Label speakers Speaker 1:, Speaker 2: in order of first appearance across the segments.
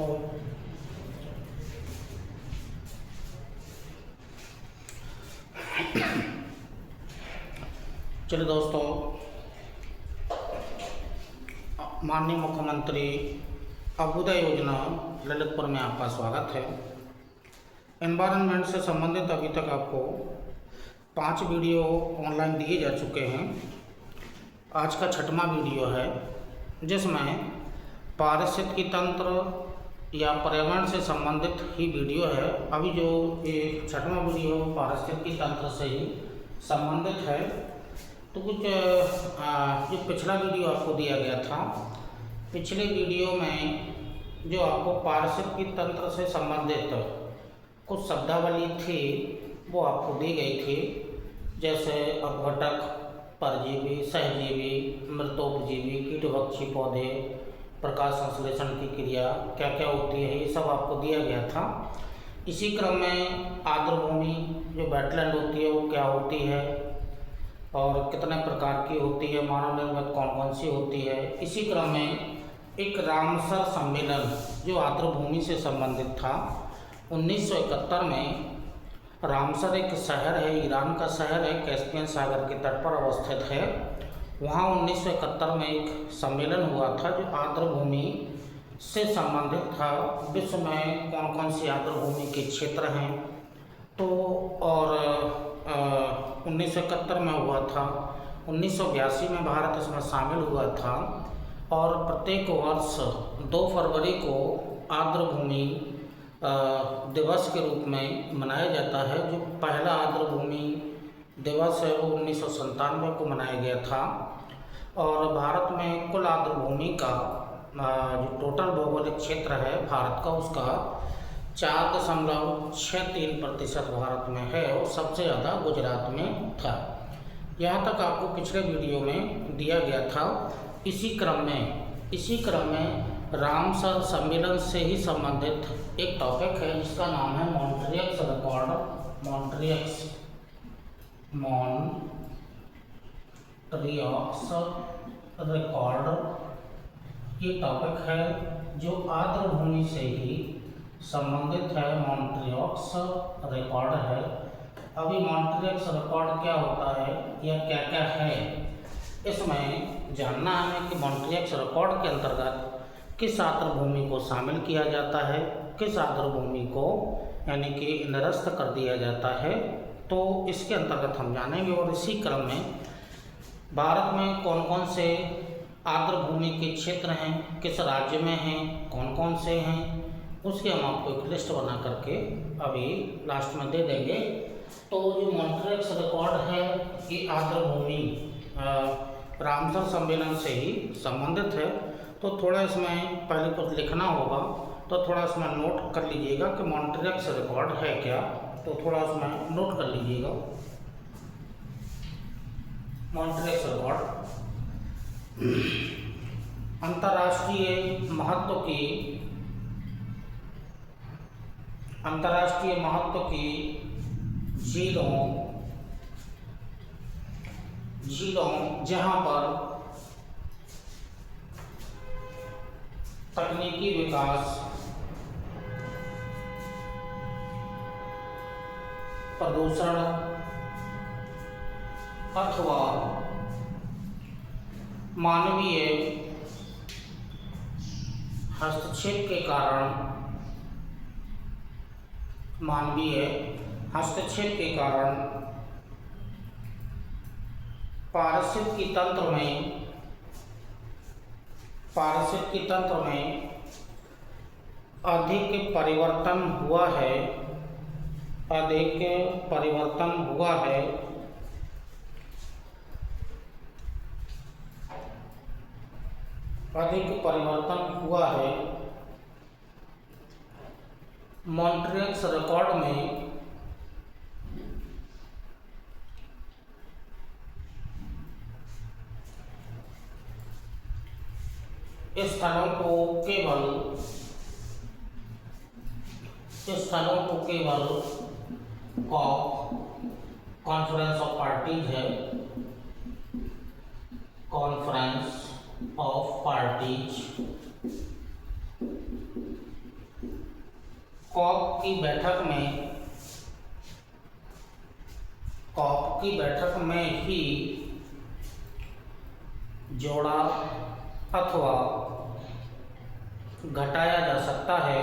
Speaker 1: और चलिए दोस्तों, माननीय मुख्यमंत्री अभ्युदय योजना ललितपुर में आपका स्वागत है। एनवायरनमेंट से संबंधित अभी तक आपको 5 वीडियो ऑनलाइन दिए जा चुके हैं। आज का 6वां वीडियो है, जिसमें पारिस्थितिकी तंत्र या पर्यावरण से संबंधित ही वीडियो है। अभी जो ये 6वां वीडियो पारिस्थितिकी तंत्र से ही संबंधित है। तो कुछ जो पिछला वीडियो आपको दिया गया था, पिछले वीडियो में जो आपको पारिस्थितिकी तंत्र से संबंधित कुछ शब्दावली थी वो आपको दी गई थी, जैसे अपघटक, परजीवी, सहजीवी, मृतोपजीवी, कीटभक्षी पौधे, प्रकाश संश्लेषण की क्रिया क्या क्या होती है, ये सब आपको दिया गया था। इसी क्रम में आर्द्रभूमि जो वेटलैंड होती है वो क्या होती है और कितने प्रकार की होती है, मानव निर्मित कौन कौन सी होती है। इसी क्रम में एक रामसर सम्मेलन जो आर्द्रभूमि से संबंधित था, 1971 में रामसर एक शहर है, ईरान का शहर है, कैस्पियन सागर के तट पर अवस्थित है। वहाँ 1971 में एक सम्मेलन हुआ था जो आर्द्रभूमि से संबंधित था। विश्व में कौन कौन सी आर्द्रभूमि के क्षेत्र हैं, तो और 1971 में हुआ था। 1982 में भारत इसमें शामिल हुआ था और प्रत्येक वर्ष 2 फरवरी को आर्द्रभूमि दिवस के रूप में मनाया जाता है। जो पहला आर्द्रभूमि दिवस है वो 1997 को मनाया गया था। और भारत में कुल आर्द्रभूमि का जो टोटल भौगोलिक क्षेत्र है भारत का, उसका 4.63% भारत में है और सबसे ज़्यादा गुजरात में था। यहाँ तक आपको पिछले वीडियो में दिया गया था। इसी क्रम में रामसर सम्मेलन से ही संबंधित एक टॉपिक है जिसका नाम है मॉन्ट्रियक्स रिकॉर्ड। मॉन्ट्रियक्स रिकॉर्ड ये टॉपिक है जो आर्द्रभूमि से ही संबंधित है। मॉन्ट्रियक्स रिकॉर्ड है। अभी मॉन्ट्रियक्स रिकॉर्ड क्या होता है या क्या क्या है, इसमें जानना है कि मॉन्ट्रियक्स रिकॉर्ड के अंतर्गत किस आर्द्रभूमि को शामिल किया जाता है, किस आर्द्रभूमि को यानी कि निरस्त कर दिया जाता है, तो इसके अंतर्गत हम जानेंगे। और इसी क्रम में भारत में कौन कौन से आर्द्रभूमि के क्षेत्र हैं, किस राज्य में हैं, कौन कौन से हैं, उसकी हम आपको एक लिस्ट बना करके अभी लास्ट में दे देंगे। तो जो मॉन्ट्रियक्स रिकॉर्ड है ये आर्द्रभूमि रामसर सम्मेलन से ही संबंधित है। तो थोड़ा इसमें पहले कुछ लिखना होगा, तो थोड़ा इसमें नोट कर लीजिएगा कि मॉन्ट्रियक्स रिकॉर्ड है क्या, तो थोड़ा उसमें नोट कर लीजिएगा। मॉन्ट्रियक्स रिकॉर्ड अंतर्राष्ट्रीय महत्व की झीलों जहां पर तकनीकी विकास, प्रदूषण अथवा मानवीय हस्तक्षेप के कारण पारिस्थितिकी तंत्र में अधिक परिवर्तन हुआ है, मॉन्ट्रियक्स रिकॉर्ड में इस स्थलों को केवल कॉन्फ्रेंस ऑफ पार्टीज है, कॉन्फ्रेंस ऑफ पार्टीज कॉप की बैठक में ही जोड़ा अथवा घटाया जा सकता है।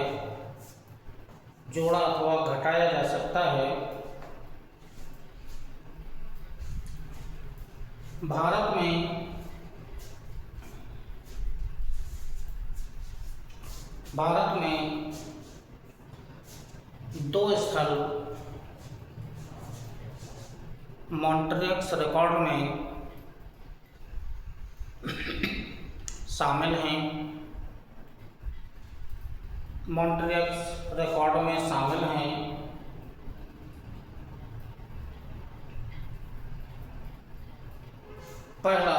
Speaker 1: भारत में 2 स्थल मॉन्ट्रियक्स रिकॉर्ड में शामिल हैं। पहला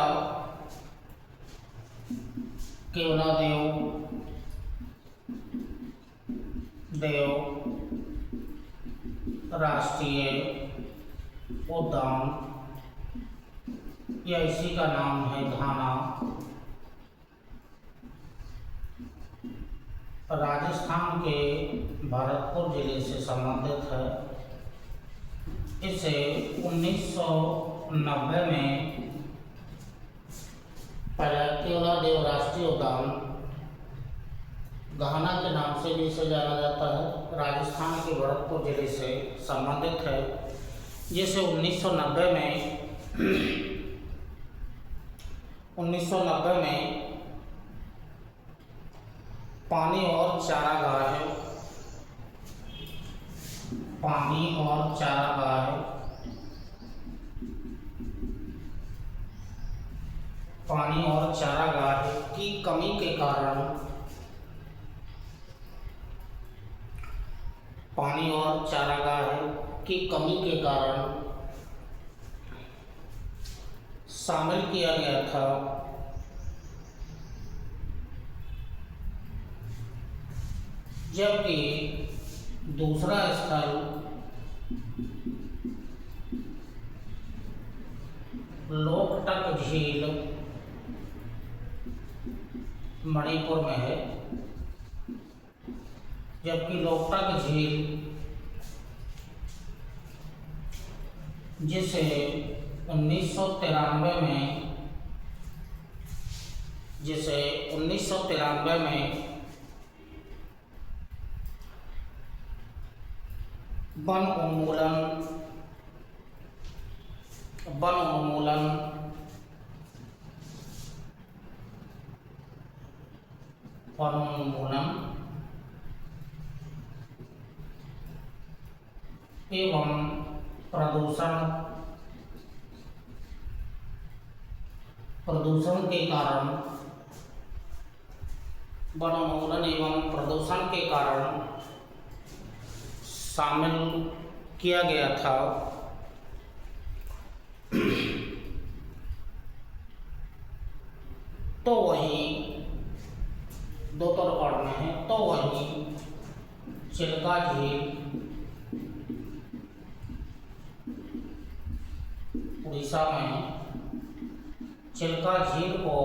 Speaker 1: केवलादेव राष्ट्रीय उद्यान, या इसी का नाम है घाना, राजस्थान के भरतपुर जिले से संबंधित है। इसे 1990 में पहला केवलादेव राष्ट्रीय उद्यान घाना के नाम से भी इसे जाना जाता है, राजस्थान के भरतपुर जिले से संबंधित है, जिसे 1990 में पानी और चारागाह की कमी के कारण शामिल किया गया था। जबकि दूसरा स्थल लोकटक झील मणिपुर में है। जबकि लोकटक झील जिसे 1993 में वन उन्मूलन एवं प्रदूषण के कारण शामिल किया गया था। तो वही 2 तो रिकॉर्ड में है। तो वही चिल्का झील उड़ीसा में चिल्का झील को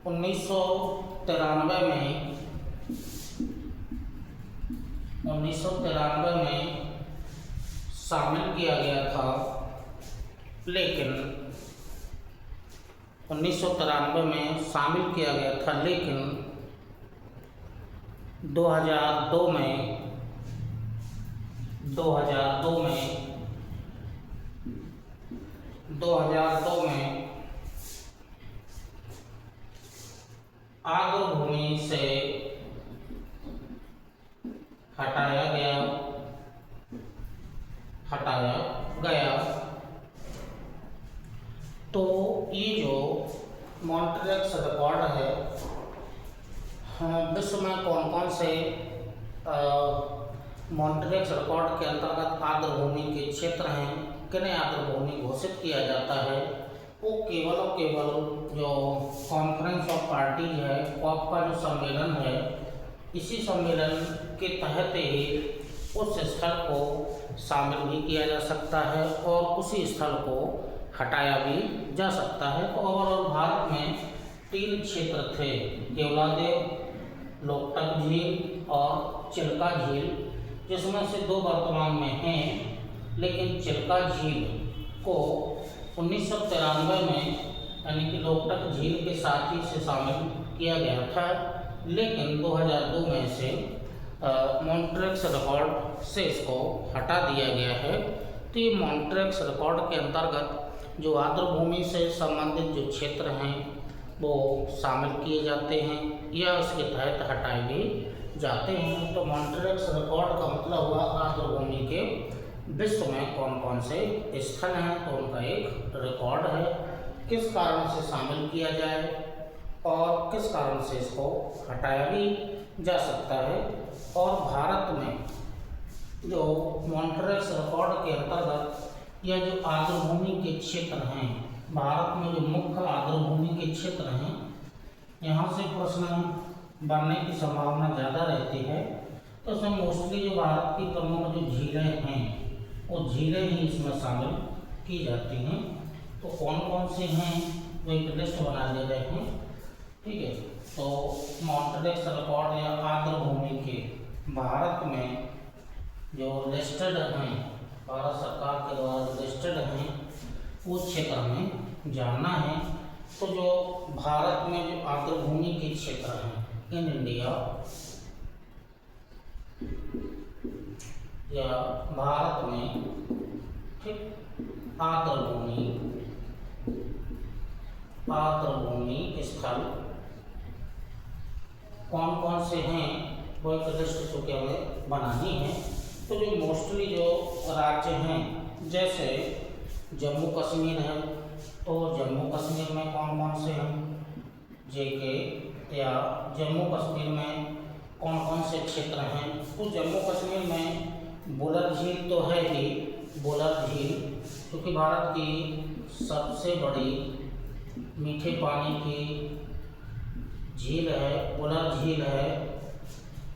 Speaker 1: 1993 में शामिल किया गया था, लेकिन 2002 में आर्द्रभूमि से हटाया गया। तो ये जो मॉन्ट्रियक्स रिकॉर्ड है, विश्व में कौन से मॉन्ट्रियक्स रिकॉर्ड के अंतर्गत आर्द्रभूमि के क्षेत्र हैं, किन्हें आर्द्रभूमि घोषित किया जाता है, वो केवल और केवल जो कॉन्फ्रेंस ऑफ पार्टीज है, कॉप का जो सम्मेलन है, इसी सम्मेलन के तहत ही उस स्थल को शामिल भी किया जा सकता है और उसी स्थल को हटाया भी जा सकता है। तो ओवरऑल भारत में तीन क्षेत्र थे, केवलादेव, लोकटक झील और चिल्का झील, जिसमें से दो वर्तमान में हैं, लेकिन चिल्का झील को 1993 में यानी कि लोकटक झील के साथ ही से शामिल किया गया था, लेकिन 2002 में से मॉन्ट्रेक्स रिकॉर्ड से इसको हटा दिया गया है। तो ये मॉन्ट्रेक्स रिकॉर्ड के अंतर्गत जो आर्द्रभूमि से संबंधित जो क्षेत्र हैं वो शामिल किए जाते हैं या उसके तहत हटाए भी जाते हैं। तो मॉन्ट्रेक्स रिकॉर्ड का मतलब हुआ आर्द्रभूमि के विश्व में कौन कौन से स्थल हैं, तो उनका एक रिकॉर्ड है, किस कारण से शामिल किया जाए और किस कारण से इसको हटाया भी जा सकता है। और भारत में जो मॉन्ट्रेक्स रिकॉर्ड के अंतर्गत या जो आर्द्रभूमि के क्षेत्र हैं, भारत में जो मुख्य आर्द्रभूमि के क्षेत्र हैं, यहाँ से प्रश्न बनने की संभावना ज़्यादा रहती है। तो उसमें मोस्टली जो भारत की प्रमुख जो झीलें हैं वो झीलें ही इसमें शामिल की जाती हैं। तो कौन कौन से हैं वो एक लिस्ट बना दे रहे हैं, ठीक है। तो मॉन्ट्रेक्स रिकॉर्ड या आर्द्रभूमि के भारत में जो लिस्टेड हैं, भारत सरकार के द्वारा जो लिस्टेड हैं, उस क्षेत्र में जानना है। तो जो भारत में जो आर्द्रभूमि के क्षेत्र हैं इन इंडिया या भारत में, ठीक, आर्द्रभूमि स्थल कौन कौन से हैं वो एक लिस्ट चुके हमें बनानी है। तो जो मोस्टली जो राज्य हैं, जैसे जम्मू कश्मीर है, तो जम्मू कश्मीर में कौन कौन से हैं, जेके, या जम्मू कश्मीर में कौन कौन से क्षेत्र हैं। तो जम्मू कश्मीर में बुलर झील तो है ही, बुलर झील क्योंकि भारत की सबसे बड़ी मीठे पानी की झील है, बुलर झील है।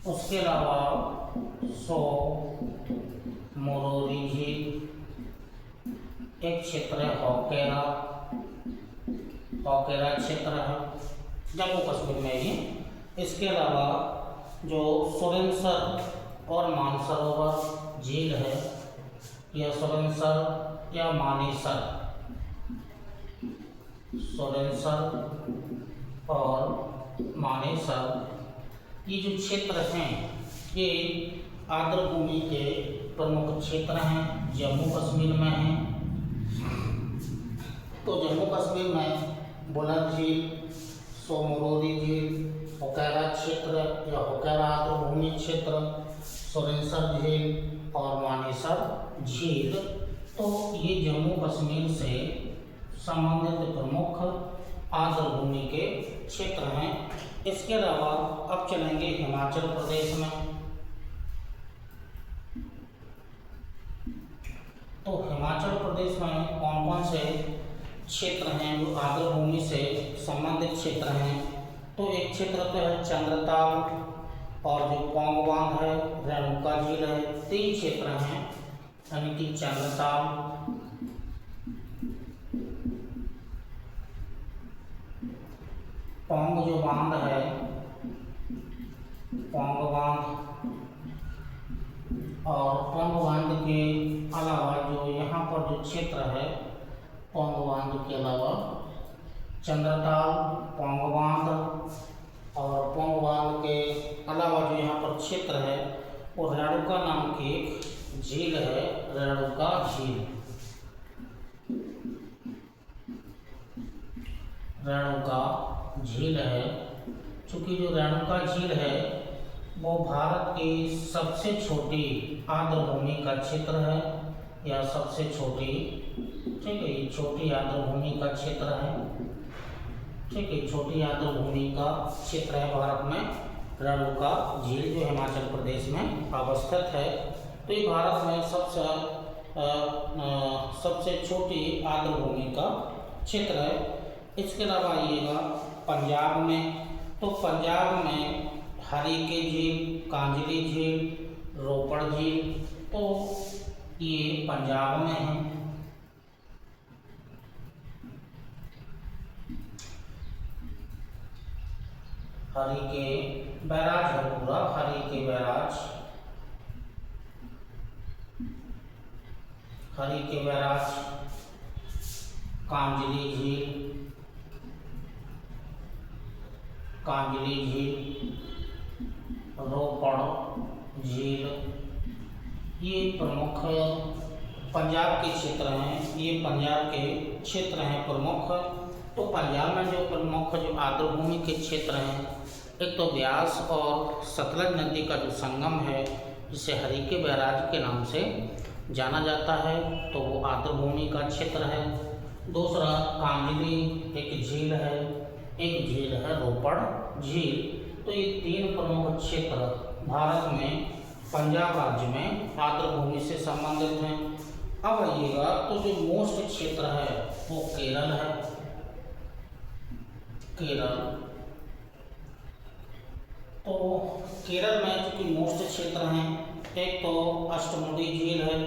Speaker 1: उसके अलावा मोरोरी झील एक क्षेत्र है, हौकेरा क्षेत्र है जम्मू कश्मीर में ही। इसके अलावा जो सुरेंसर और मानसरोवर झील है, या सुरेंसर या मानेसर, सुरेंसर और मानेसर, ये जो क्षेत्र हैं ये आर्द्रभूमि के प्रमुख क्षेत्र हैं, जम्मू कश्मीर में हैं। तो जम्मू कश्मीर में बुलर झील, सोमरोरी झील, हौकेरा क्षेत्र या हौकेरा आर्द्रभूमि क्षेत्र, सुरेंसर झील और मानेसर झील, तो ये जम्मू कश्मीर से संबंधित प्रमुख आर्द्रभूमि के क्षेत्र हैं। इसके अलावा अब चलेंगे हिमाचल प्रदेश में। तो हिमाचल प्रदेश में कौन कौन से क्षेत्र हैं जो आर्द्रभूमि से संबंधित क्षेत्र हैं। तो एक क्षेत्र तो है चंद्रताल, और जो पौंग बांध है, रेणुका झील है, तीन क्षेत्र हैं, यानी कि चंद्रताल, पौंग जो बांध है, पौंग बांध, और पौंग बांध के अलावा जो यहाँ पर जो क्षेत्र है, पौंग बांध के अलावा चंद्रताल, पौंग बांध, और पौंग बांध के अलावा जो यहाँ पर क्षेत्र है वो रेणुका नाम की एक झील है, रेणुका झील, रेणुका झील है। चूँकि जो रेणुका झील है वो भारत की सबसे छोटी आर्द्रभूमि का क्षेत्र है, या सबसे छोटी, ठीक है, ये छोटी आर्द्रभूमि का क्षेत्र है, ठीक है, छोटी आर्द्रभूमि का क्षेत्र है भारत में रेणुका झील, जो हिमाचल प्रदेश में अवस्थित है। तो ये भारत में सबसे छोटी आर्द्रभूमि का क्षेत्र है। इसके अलावा आइएगा पंजाब में। तो पंजाब में हरीके झील, कांजली झील, रोपड़ झील, तो ये पंजाब में है। हरिके बैराज है पूरा, हरिके बैराज, हरिके बैराज, कांजली झील, कांजली झील, रोपड़ झील, ये प्रमुख पंजाब के क्षेत्र हैं, ये पंजाब के क्षेत्र हैं प्रमुख। तो पंजाब में जो प्रमुख जो आर्द्रभूमि के क्षेत्र हैं, एक तो ब्यास और सतलज नदी का जो संगम है जिसे हरिके बैराज के नाम से जाना जाता है, तो वो आर्द्रभूमि का क्षेत्र है। दूसरा कांजली एक झील है, एक झील है रोपड़ झील। तो ये तीन प्रमुख क्षेत्र भारत में पंजाब राज्य में आर्द्रभूमि से संबंधित हैं। अब आइएगा तो जो मोस्ट क्षेत्र है वो केरल है, केरल। तो केरल में जो कि मोस्ट क्षेत्र हैं, एक तो अष्टमुडी झील है,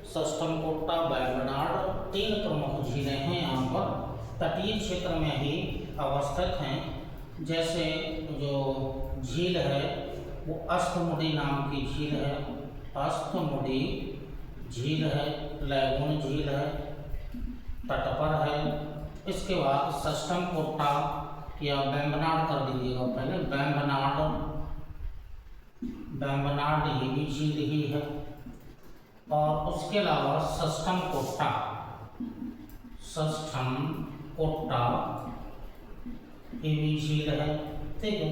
Speaker 1: सस्टमकोट्टा, वेम्बनाड, तीन प्रमुख झीलें हैं यहाँ पर, तटीय क्षेत्र में ही अवस्थित हैं। जैसे जो झील है वो अष्टमुडी नाम की झील है, अष्टमुडी झील है, लैगून झील है, तट पर है। इसके बाद सस्टमकोट्टा या वेम्बनाड कर दीजिएगा पहले, वेम्बनाड, वेम्बनाड ये भी झील ही है। और उसके अलावा सस्टमकोट्टा, सस्टमकोट्टा ये भी झील है, ठीक है।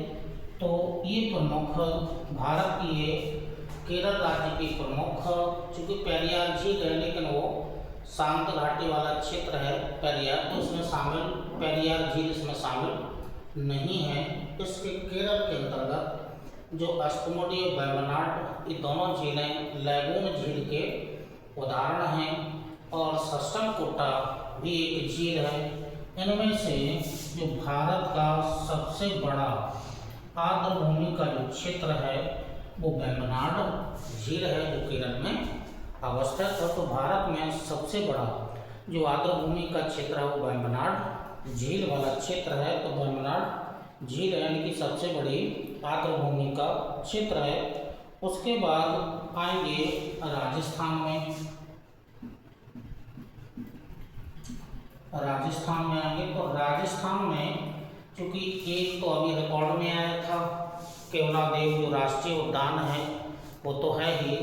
Speaker 1: तो ये प्रमुख भारत की ये केरल राज्य की प्रमुख, चूँकि पेरियार झील है लेकिन वो शांत घाटी वाला क्षेत्र है पेरियार, तो इसमें शामिल, पेरियार झील इसमें शामिल नहीं है। इसके केरल के अंतर्गत जो अष्टमुडी और वेम्बनाड, ये दोनों झीलें लैगून झील के उदाहरण हैं। और सस्टमकोट्टा भी एक झील है। इनमें से जो भारत का सबसे बड़ा आर्द्रभूमि का जो क्षेत्र है वो वेम्बनाड झील है, जो केरल में अवस्थित है। तो भारत में सबसे बड़ा जो आर्द्रभूमि का क्षेत्र है वो वेम्बनाड झील वाला क्षेत्र है। तो वेम्बनाड झील यानी कि सबसे बड़ी आर्द्रभूमि का क्षेत्र है। उसके बाद आएंगे राजस्थान में, राजस्थान में आएंगे तो राजस्थान में क्योंकि एक तो अभी रिकॉर्ड में आया था केवलादेव जो राष्ट्रीय उद्यान है वो तो है ही,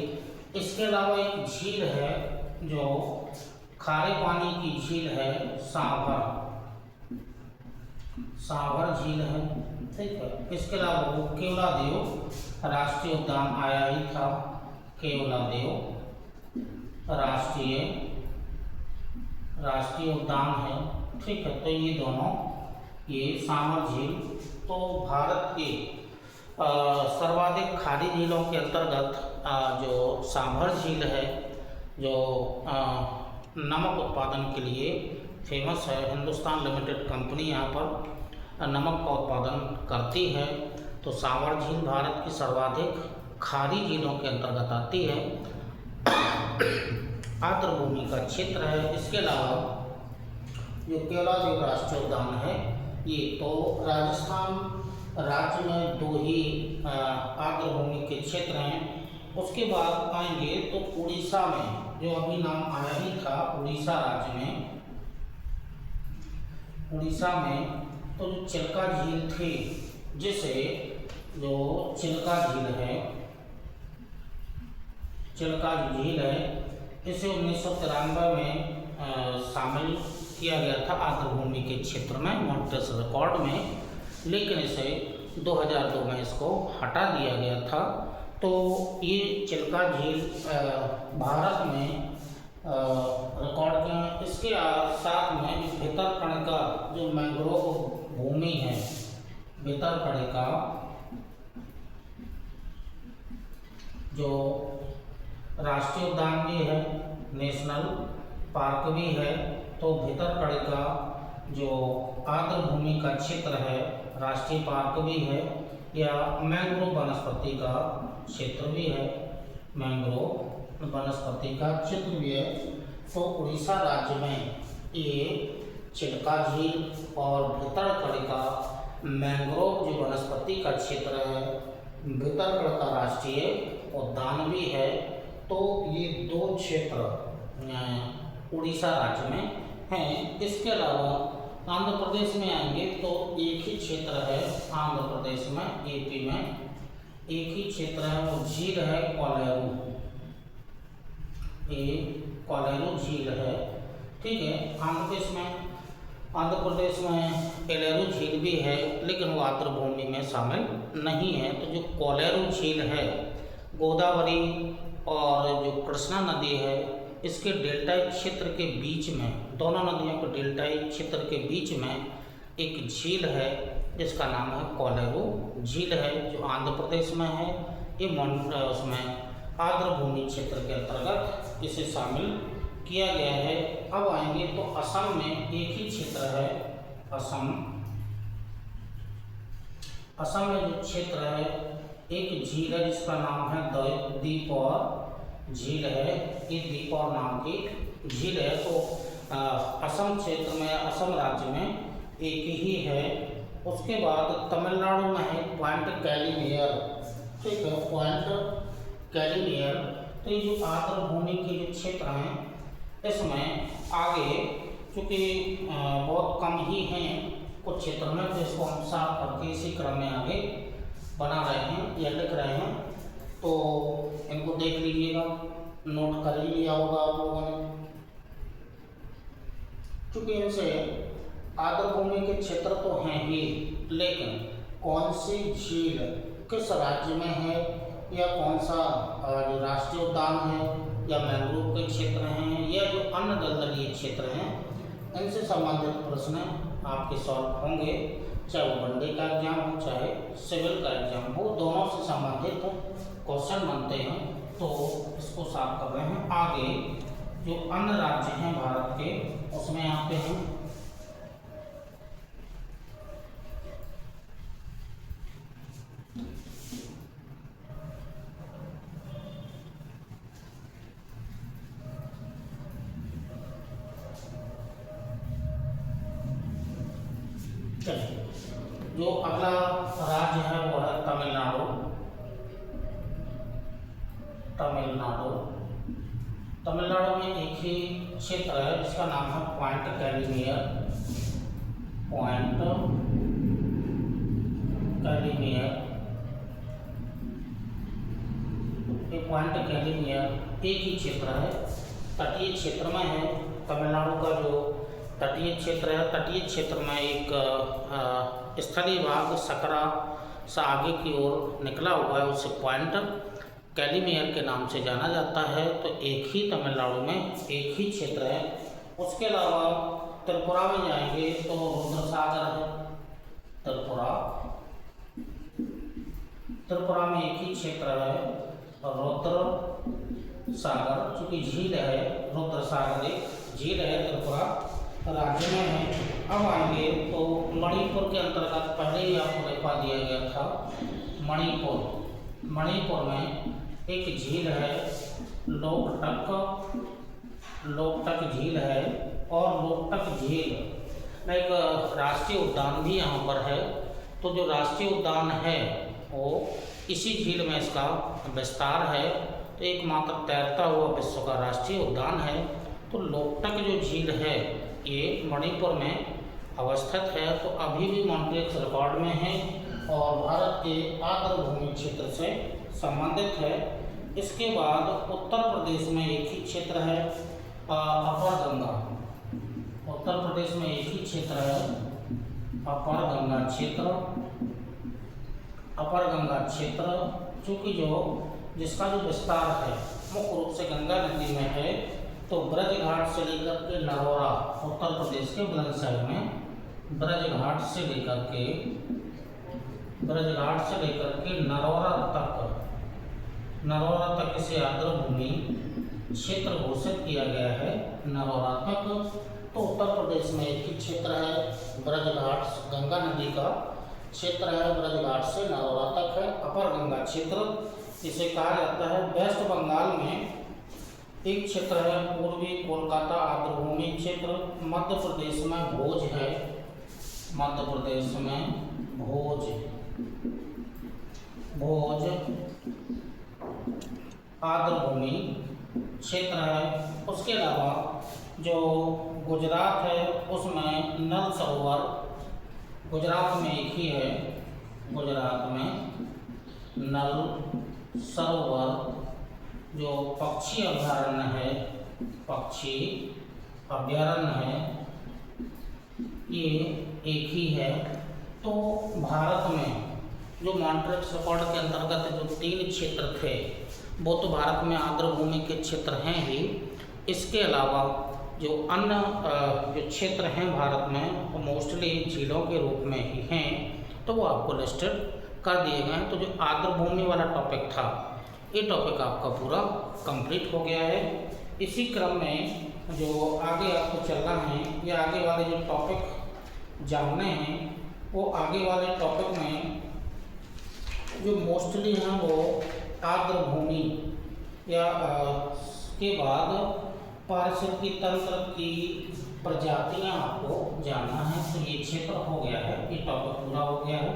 Speaker 1: इसके अलावा एक झील है जो खारे पानी की झील है, सांभर, सांभर झील है, ठीक है। इसके अलावा वो केवलादेव राष्ट्रीय उद्यान आया ही था, केवलादेव राष्ट्रीय उद्यान है, ठीक है। तो ये दोनों, ये सांभर झील तो भारत के सर्वाधिक खारी झीलों के अंतर्गत जो सांभर झील है जो नमक उत्पादन के लिए फेमस है। हिंदुस्तान लिमिटेड कंपनी यहाँ पर नमक का उत्पादन करती है। तो सांभर झील भारत की सर्वाधिक खारी झीलों के अंतर्गत आती है, आर्द्रभूमि का क्षेत्र है। इसके अलावा जो केवलादेव राष्ट्रीय उद्यान है ये तो राजस्थान राज्य में दो ही आर्द्रभूमि के क्षेत्र हैं। उसके बाद आएंगे तो उड़ीसा में, जो अभी नाम आया ही था, उड़ीसा राज्य में, उड़ीसा में तो जो चिल्का झील थी, जिसे जो चिल्का झील है, चिल्का झील है, इसे 1993 में शामिल किया गया था आर्द्रभूमि के क्षेत्र में मॉन्ट्रेस रिकॉर्ड में, लेकिन इसे 2002 में इसको हटा दिया गया था। तो ये चिल्का झील भारत में रिकॉर्ड के, इसके साथ में भितरकनिका जो मैंग्रोव भूमि है, भितरकनिका जो राष्ट्रीय उद्यान भी है, नेशनल पार्क भी है। तो भितरकनिका जो आर्द्रभूमि का क्षेत्र है, राष्ट्रीय पार्क भी है या मैंग्रोव वनस्पति का क्षेत्र भी है, मैंग्रोव वनस्पति का क्षेत्र भी है। तो उड़ीसा राज्य में ये चिल्का झील और भितरकनिका मैंग्रोव जो वनस्पति का क्षेत्र है, भितरकड़ का राष्ट्रीय उद्यान भी है। तो ये दो क्षेत्र उड़ीसा राज्य में हैं। इसके अलावा आंध्र प्रदेश में आएंगे तो एक ही क्षेत्र है आंध्र प्रदेश में, एपी में एक ही क्षेत्र है, वो झील है कोलेरू, ये कोलेरू झील है। ठीक है, आंध्र प्रदेश में एलेरू झील भी है, लेकिन वो आर्द्र भूमि में शामिल नहीं है। तो जो कोलेरू झील है, गोदावरी और जो कृष्णा नदी है, इसके डेल्टाई क्षेत्र के बीच में, दोनों नदियों के डेल्टाई क्षेत्र के बीच में एक झील है जिसका नाम है कोलेरू झील है, जो आंध्र प्रदेश में है। ये उसमें आर्द्र भूमि क्षेत्र के अंतर्गत इसे शामिल किया गया है। अब आएंगे तो असम में एक ही क्षेत्र है, असम में जो क्षेत्र है, एक झील है जिसका नाम है दीपौर झील है। ये दीपौर नाम की झील है। तो असम क्षेत्र में, असम राज्य में एक ही है। उसके बाद तमिलनाडु में है पॉइंट कैलीमेयर। ठीक है, पॉइंट कैलीमेयर। तो ये जो आर्द्र भूमि के जो क्षेत्र हैं, इसमें आगे चूँकि बहुत कम ही हैं कुछ क्षेत्र में, तो इसको हम साफ करके इसी क्रम में आगे बना रहे हैं या लिख रहे हैं। तो इनको देख लीजिएगा, नोट कर ही लिया होगा आप लोगों ने। चूँकि इनसे आर्द्र भूमि के क्षेत्र तो हैं ही, लेकिन कौन सी झील किस राज्य में है, या कौन सा जो राष्ट्रीय उद्यान है, या मैंग्रोव के क्षेत्र हैं, या जो अन्य दलदलीय क्षेत्र हैं, इनसे संबंधित प्रश्न आपके सॉल्व होंगे। चाहे वो वनडे का एग्जाम हो, चाहे सिविल का एग्जाम हो, दोनों से संबंधित क्वेश्चन बनते हैं। तो इसको साफ कर रहे हैं। आगे जो अन्य राज्य हैं भारत के, उसमें आते हैं। जो अगला राज्य है वो है तमिलनाडु। तमिलनाडु में एक ही क्षेत्र है जिसका नाम है पॉइंट कैलीमेयर। ये पॉइंट कैलीमेयर एक ही क्षेत्र है, तटीय क्षेत्र में है। तमिलनाडु का जो तटीय क्षेत्र है, तटीय क्षेत्र में एक स्थलीय भाग सकरा सा आगे की ओर निकला हुआ है, उसे पॉइंट कैलीमेयर के नाम से जाना जाता है। तो एक ही तमिलनाडु में एक ही क्षेत्र है। उसके अलावा त्रिपुरा में जाएंगे तो रुद्र सागर है। त्रिपुरा में एक ही क्षेत्र है, रुद्र सागर, चूँकि झील है, रुद्र सागर एक झील है, त्रिपुरा राज्य में है। अब आएंगे तो मणिपुर के अंतर्गत, पहले ही आपको दिखा दिया गया था, मणिपुर में एक झील है, लोकटक झील है। और लोकटक झील एक राष्ट्रीय उद्यान भी यहाँ पर है। तो जो राष्ट्रीय उद्यान है वो इसी झील में इसका विस्तार है। तो एकमात्र तैरता हुआ विश्व का राष्ट्रीय उद्यान है। तो लोकटक जो झील है ये मणिपुर में अवस्थित है। तो अभी भी मॉन्ट्रियल रिकॉर्ड में है और भारत के आर्द्र भूमि क्षेत्र से संबंधित है। इसके बाद उत्तर प्रदेश में एक ही क्षेत्र है, अपर गंगा। उत्तर प्रदेश में एक ही क्षेत्र है, अपर गंगा क्षेत्र, चूँकि जिसका जो विस्तार है मुख्य रूप से गंगा नदी में है। तो ब्रज घाट से लेकर के नरौरा, उत्तर प्रदेश के बुलंदशहर में ब्रज घाट से लेकर के नरौरा तक इसे आर्द्र भूमि क्षेत्र घोषित किया गया है, नरौरा तक। तो उत्तर प्रदेश में एक ही क्षेत्र है, ब्रज घाट, गंगा नदी का क्षेत्र है, ब्रज घाट से नरौरा तक है, अपर गंगा क्षेत्र इसे कहा जाता है। वेस्ट बंगाल में एक क्षेत्र है, पूर्वी कोलकाता आर्द्र भूमि क्षेत्र। मध्य प्रदेश में भोज है, मध्य प्रदेश में भोज, भोज आर्द्रभूमि क्षेत्र है। उसके अलावा जो गुजरात है उसमें नल सरोवर, गुजरात में एक ही है, गुजरात में नल सरोवर जो पक्षी अभयारण्य है, पक्षी अभयारण्य है, ये एक ही है। तो भारत में जो मॉन्ट्रियस अकॉर्ड के अंतर्गत जो 3 क्षेत्र थे वो तो भारत में आर्द्रभूमि के क्षेत्र हैं ही। इसके अलावा जो अन्य जो क्षेत्र हैं भारत में वो मोस्टली झीलों के रूप में ही हैं, तो वो आपको लिस्टेड कर दिए गए हैं। तो जो आर्द्रभूमि वाला टॉपिक था ये टॉपिक आपका पूरा कंप्लीट हो गया है। इसी क्रम में जो आगे आपको चलना है या आगे वाले जो टॉपिक जानने हैं वो आगे वाले टॉपिक में जो मोस्टली हैं वो आर्द्रभूमि या के बाद पारिस्थितिकी तंत्र की प्रजातियां आपको जानना है। तो ये क्षेत्र हो गया है, ये टॉपिक पूरा हो गया है।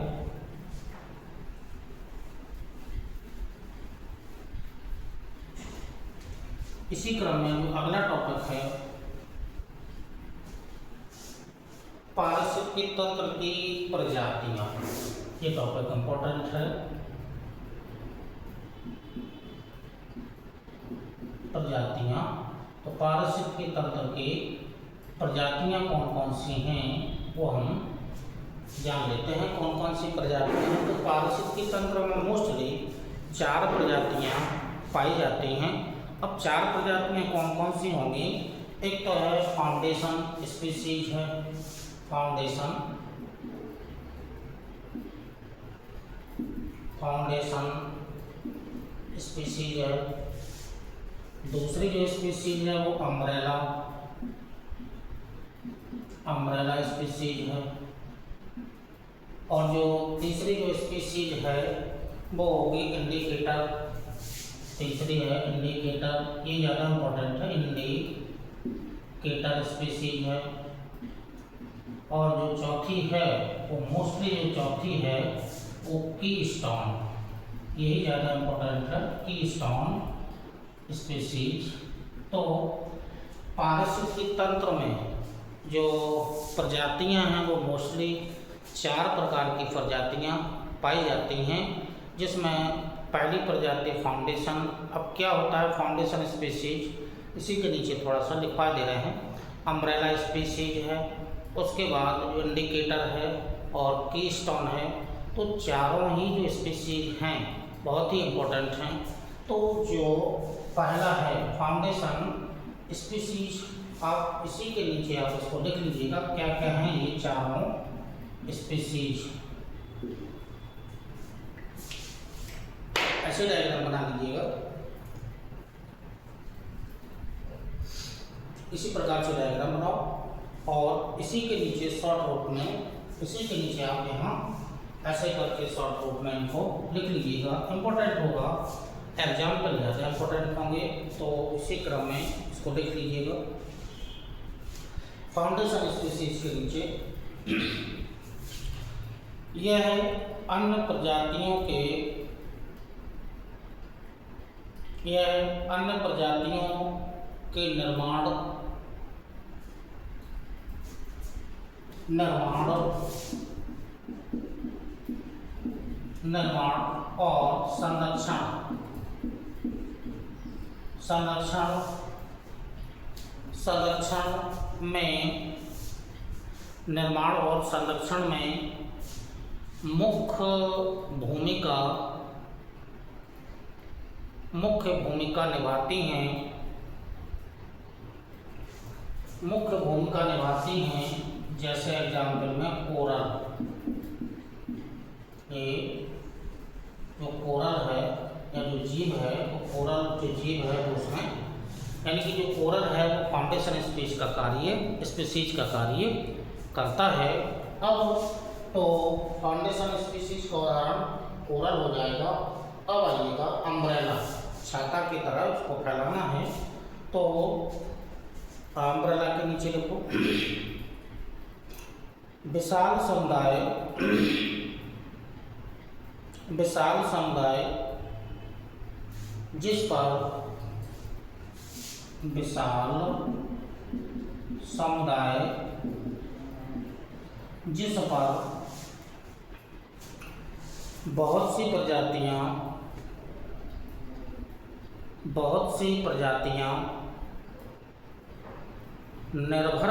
Speaker 1: इसी क्रम में जो अगला टॉपिक है पारिस्थितिकी तंत्र की प्रजातियां, ये टॉपिक इंपॉर्टेंट है। प्रजातियां, तो पारिस्थितिकी तंत्र की प्रजातियां कौन कौन सी हैं वो हम जान लेते हैं। कौन कौन सी प्रजातियां हैं? तो पारिस्थितिकी तंत्र में मोस्टली 4 प्रजातियां पाई जाती हैं। अब 4 प्रजातियां कौन कौन सी होंगी? एक तो है फाउंडेशन स्पीसीज है, फाउंडेशन स्पीसीज है। दूसरी जो स्पीसीज है वो अम्ब्रेला स्पीसीज है। और जो तीसरी जो स्पीसीज है वो होगी इंडिकेटर, तीसरी है इंडिकेटर, ये ज़्यादा इम्पोर्टेंट है, इंडिकेटर स्पीसीज है। और जो चौथी है वो मोस्टली जो चौथी है वो कीस्टोन, यही ज़्यादा इम्पोर्टेंट है, कीस्टोन स्पीसीज। तो पारिस्थितिकी तंत्र में जो प्रजातियां हैं वो मोस्टली 4 प्रकार की प्रजातियां पाई जाती हैं, जिसमें पहली प्रजाति फाउंडेशन। अब क्या होता है फाउंडेशन स्पीसीज? इसी के नीचे थोड़ा सा लिखवा दे रहे हैं। अम्ब्रेला स्पीसीज है, उसके बाद जो इंडिकेटर है और कीस्टोन है। तो चारों ही जो स्पीसीज हैं बहुत ही इम्पोर्टेंट हैं। तो जो पहला है फाउंडेशन स्पीसीज, आप इसी के नीचे आप इसको लिख लीजिएगा क्या क्या हैं ये चारों स्पीसीज। ऐसे डायग्राम बना लीजिएगा, इसी प्रकार से डायग्राम बनाओ और इसी के नीचे शॉर्ट रूट में, इसी के नीचे आप यहाँ ऐसे करके शॉर्ट रूट में इनको लिख लीजिएगा। इम्पोर्टेंट होगा, एग्जाम्पल ज़्यादा इम्पोर्टेंट होंगे, तो इसी क्रम में इसको लिख लीजिएगा। फाउंडेशन स्पीसीज के नीचे यह है अन्य प्रजातियों के, यह अन्य प्रजातियों के निर्माण और संरक्षण में, निर्माण और संरक्षण में मुख्य भूमिका निभाती हैं। जैसे एग्जाम्पल में कोरल, ये जो कोरल है या जो जीव है, वो कोरल जो जीव है वो उसमें, यानी कि जो कोरल है वो फाउंडेशन स्पीसीज का कार्य करता है। अब तो फाउंडेशन स्पीसीज का उदाहरण कोरल हो जाएगा। अब आइएगा अम्ब्रेला, छाता की तरह उसको फैलाना है, तो अम्ब्रेला के नीचे देखो विशाल समुदाय, विशाल समुदाय जिस पर, विशाल समुदाय जिस पर बहुत सी प्रजातियां निर्भर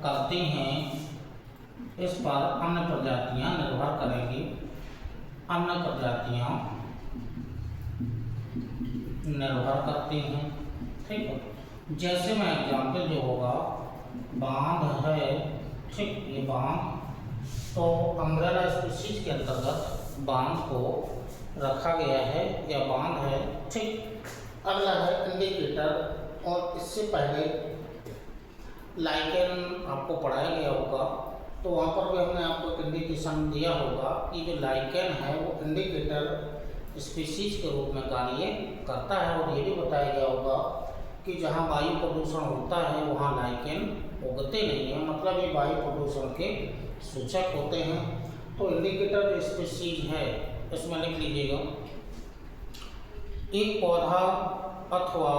Speaker 1: करती हैं, इस पर अन्य प्रजातियां निर्भर करेंगी, अन्य प्रजातियां निर्भर करती हैं। ठीक है, जैसे में एग्जाम्पल जो होगा, बांध है, ठीक, ये बांध, तो अम्ब्रेला स्पीशीज के अंतर्गत बांध को रखा गया है या बांध है। ठीक, अगला है इंडिकेटर, और इससे पहले लाइकेन आपको पढ़ाया गया होगा, तो वहाँ पर भी हमने आपको एक इंडिकेशन दिया होगा कि जो लाइकेन है वो इंडिकेटर स्पीशीज के रूप में कार्य करता है। और ये भी बताया गया होगा कि जहाँ वायु प्रदूषण होता है वहाँ लाइकेन उगते नहीं है, मतलब ये वायु प्रदूषण के सूचक होते हैं। तो इंडिकेटर स्पीशीज है, इसमें लिख लीजिएगा, एक पौधा अथवा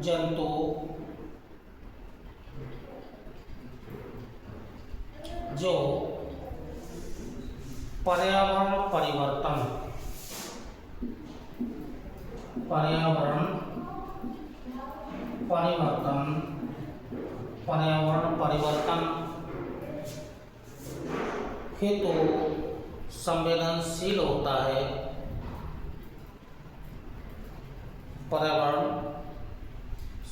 Speaker 1: जंतु जो पर्यावरण परिवर्तन हेतु संवेदनशील होता है, पर्यावरण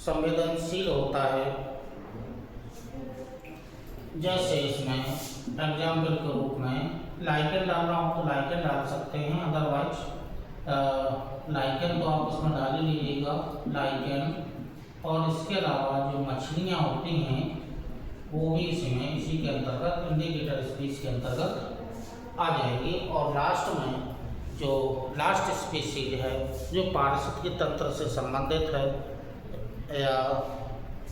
Speaker 1: संवेदनशील होता है। जैसे इसमें एग्जाम्पल के रूप में लाइकेन डालना हो तो लाइकेन डाल सकते हैं, अदरवाइज लाइकेन तो आप इसमें डाल ही लीजिएगा, लाइकेन। और इसके अलावा जो मछलियाँ होती हैं वो भी इसमें इसी के अंतर्गत इंडिकेटर स्पीशीज के अंतर्गत आ जाएगी। और लास्ट में जो लास्ट स्पीशीज है जो पारिस्थितिकी तंत्र से संबंधित है या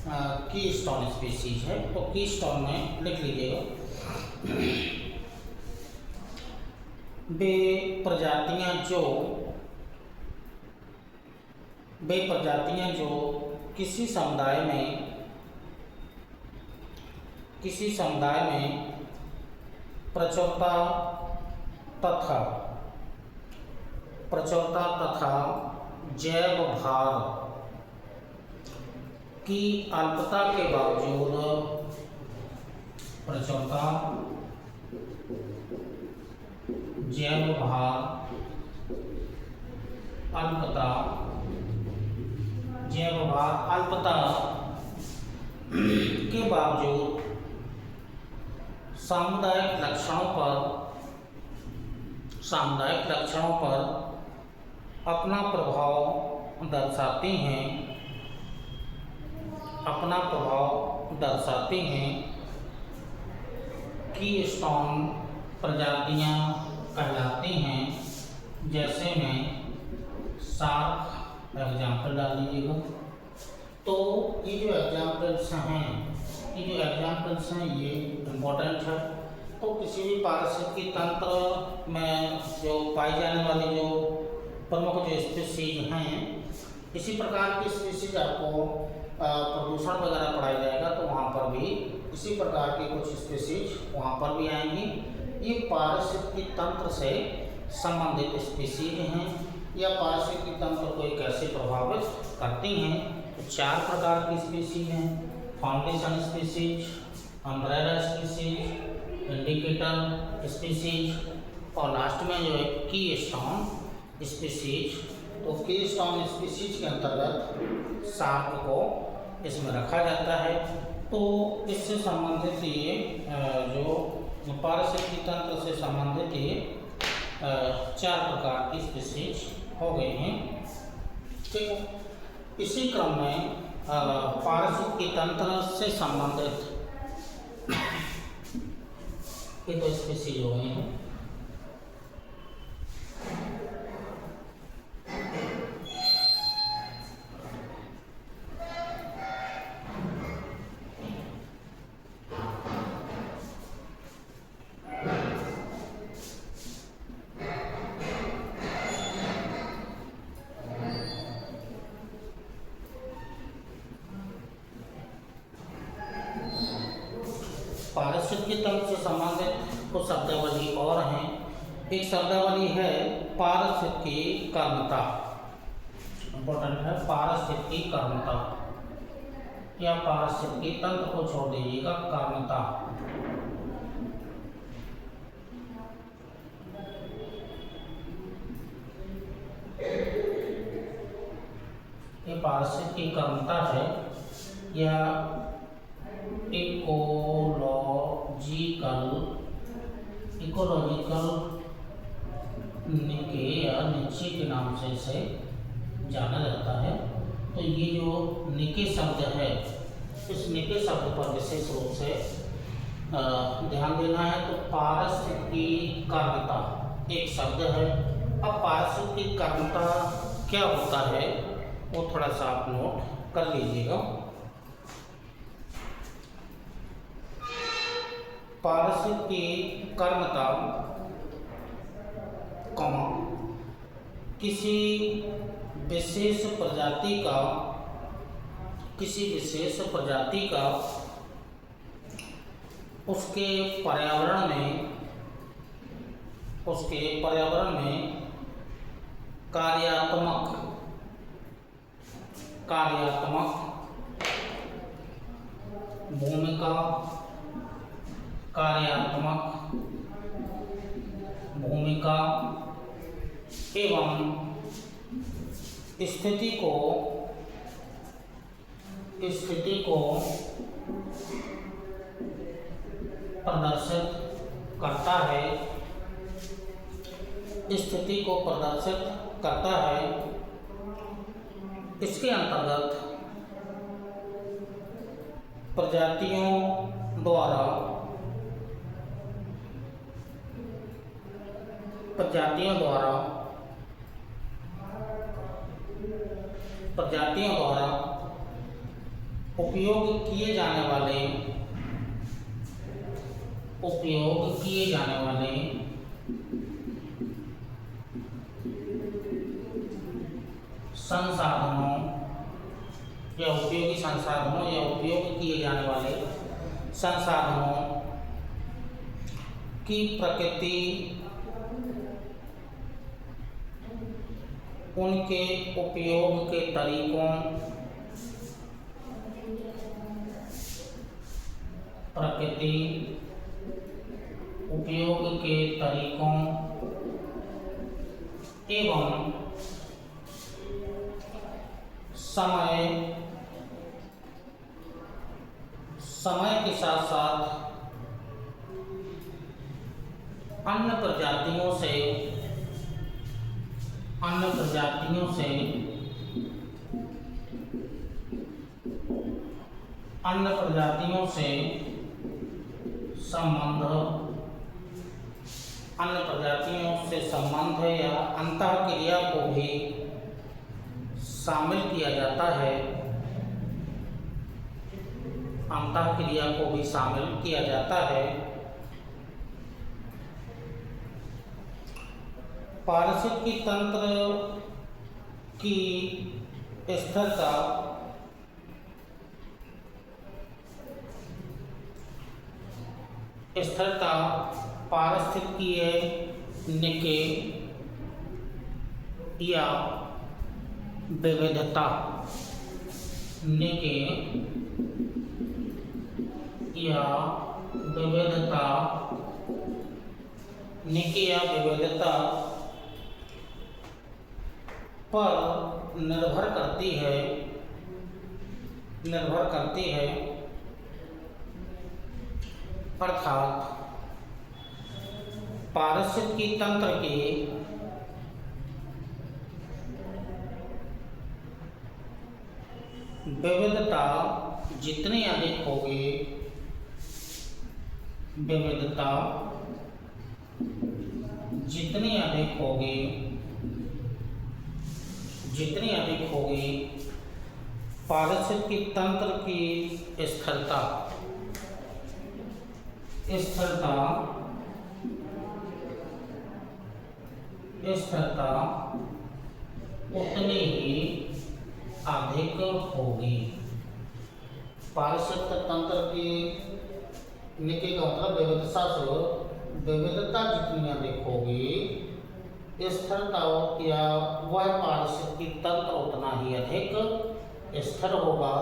Speaker 1: कीस्टोन स्पीशीज है, तो कीस्टोन में लिख लीजिएगा, वे प्रजातियां जो किसी समुदाय में प्रचुरता तथा जैव भार की अल्पता के बावजूद, प्रचुरता, जैव भार, अल्पता, जैव भार, अल्पता के बावजूद सामुदायिक लक्षणों पर अपना प्रभाव दर्शाती हैं, कीस्टोन प्रजातियां कहलाती हैं। जैसे में शार्क एग्जाम्पल डाल लीजिएगा। तो ये जो एग्जाम्पल्स हैं ये इम्पोर्टेंट है। तो किसी भी पारिस्थितिकी तंत्र में जो पाई जाने वाली जो प्रमुख जो स्पीशीज हैं, इसी प्रकार की स्पीशीज आपको प्रदूषण वगैरह पढ़ाया जाएगा तो वहाँ पर भी इसी प्रकार की कुछ स्पीशीज वहाँ पर भी आएंगी। ये पारिस्थितिकी तंत्र से संबंधित स्पीशीज हैं या पारिस्थितिकी तंत्र को कैसे प्रभावित करती हैं। तो 4 प्रकार की स्पीशीज हैं, foundation species, umbrella species, indicator species और लास्ट में जो है कीस्टोन स्पीशीज। तो कीस्टोन स्पीशीज के अंतर्गत शार्क को इसमें रखा जाता है। तो इससे संबंधित ये जो पारिस्थितिकी तंत्र से संबंधित ये 4 प्रकार की स्पीशीज हो गई हैं। ठीक है, इसी क्रम में पारिस्थितिकी तंत्र से संबंधित ये तो स्पीशीज हो गई हैं। पारिस्थितिकी तंत्र से संबंधित कुछ शब्दावली और हैं। एक शब्दावली है पारिस्थितिकी कर्मता, इम्पोर्टेंट है पारिस्थितिकी कर्मता, या पारिस्थितिकी तंत्र को छोड़ दीजिएगा, कर्मता। ये पारिस्थितिकी कर्मता है या इकोलॉजिकल निके या निचे के नाम से इसे जाना जाता है। तो ये जो निके शब्द है, इस निके शब्द पर विशेष रूप से ध्यान देना है। तो पारिस्थितिकी कर्मता एक शब्द है। अब पारिस्थितिकी कर्मता क्या होता है वो थोड़ा सा आप नोट कर लीजिएगा। पारिस्थितिकी कर्मता किसी विशेष प्रजाति का उसके पर्यावरण में कार्यात्मक भूमिका एवं स्थिति को प्रदर्शित करता है। इसके अंतर्गत प्रजातियों द्वारा उपयोग किए जाने वाले संसाधनों या उपयोगी संसाधनों या उपयोग किए जाने वाले संसाधनों की प्रकृति, उनके उपयोग के तरीकों, एवं समय के साथ साथ अन्य प्रजातियों से संबंध या अंतःक्रिया को भी शामिल किया जाता है। पारिस्थितिकी तंत्र की स्थिरता पारिस्थितिकीय निके या विविधता पर निर्भर करती है। अर्थात पारिस्थितिकी तंत्र की विविधता जितनी अधिक होगी, पारिस्थितिकी तंत्र की स्थिरता उतनी ही अधिक होगी। पारिस्थितिक तंत्र की निके का मतलब विविधता से, विविधता जितनी अधिक होगी स्थिरता या वह पारिस्थितिकी तंत्र उतना ही अधिक स्थिर होगा।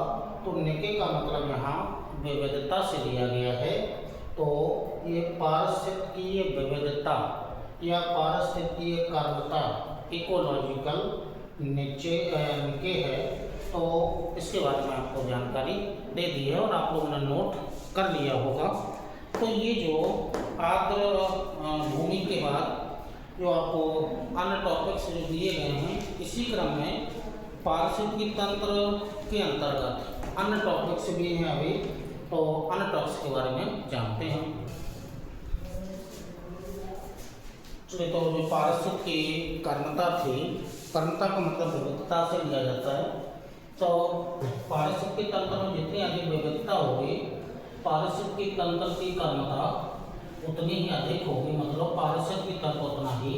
Speaker 1: तो निके का मतलब यहाँ विविधता से लिया गया है। तो ये पारिस्थितिकीय विविधता या पारिस्थितिकीय कर्मता इकोलॉजिकल निके है। तो इसके बारे में आपको जानकारी दे दी है और आप लोगों ने नोट कर लिया होगा। तो ये जो आर्द्र भूमि के बाद जो आपको अन्य टॉपिक्स जो दिए गए हैं, इसी क्रम में पारिस्थितिकी तंत्र के अंतर्गत अन्य टॉपिक्स भी हैं अभी। तो अन्य टॉपिक्स के बारे में जानते हैं। तो जो पारिस्थितिकी कर्मता थी, कर्मता का मतलब विविधता से लिया जाता है। तो पारिस्थितिकी तंत्र में जितनी अधिक विविधता होगी, पारिस्थितिकी तंत्र की कर्मता उतनी ही अधिक होगी, मतलब पारिस्थितिकी तंत्र उतना ही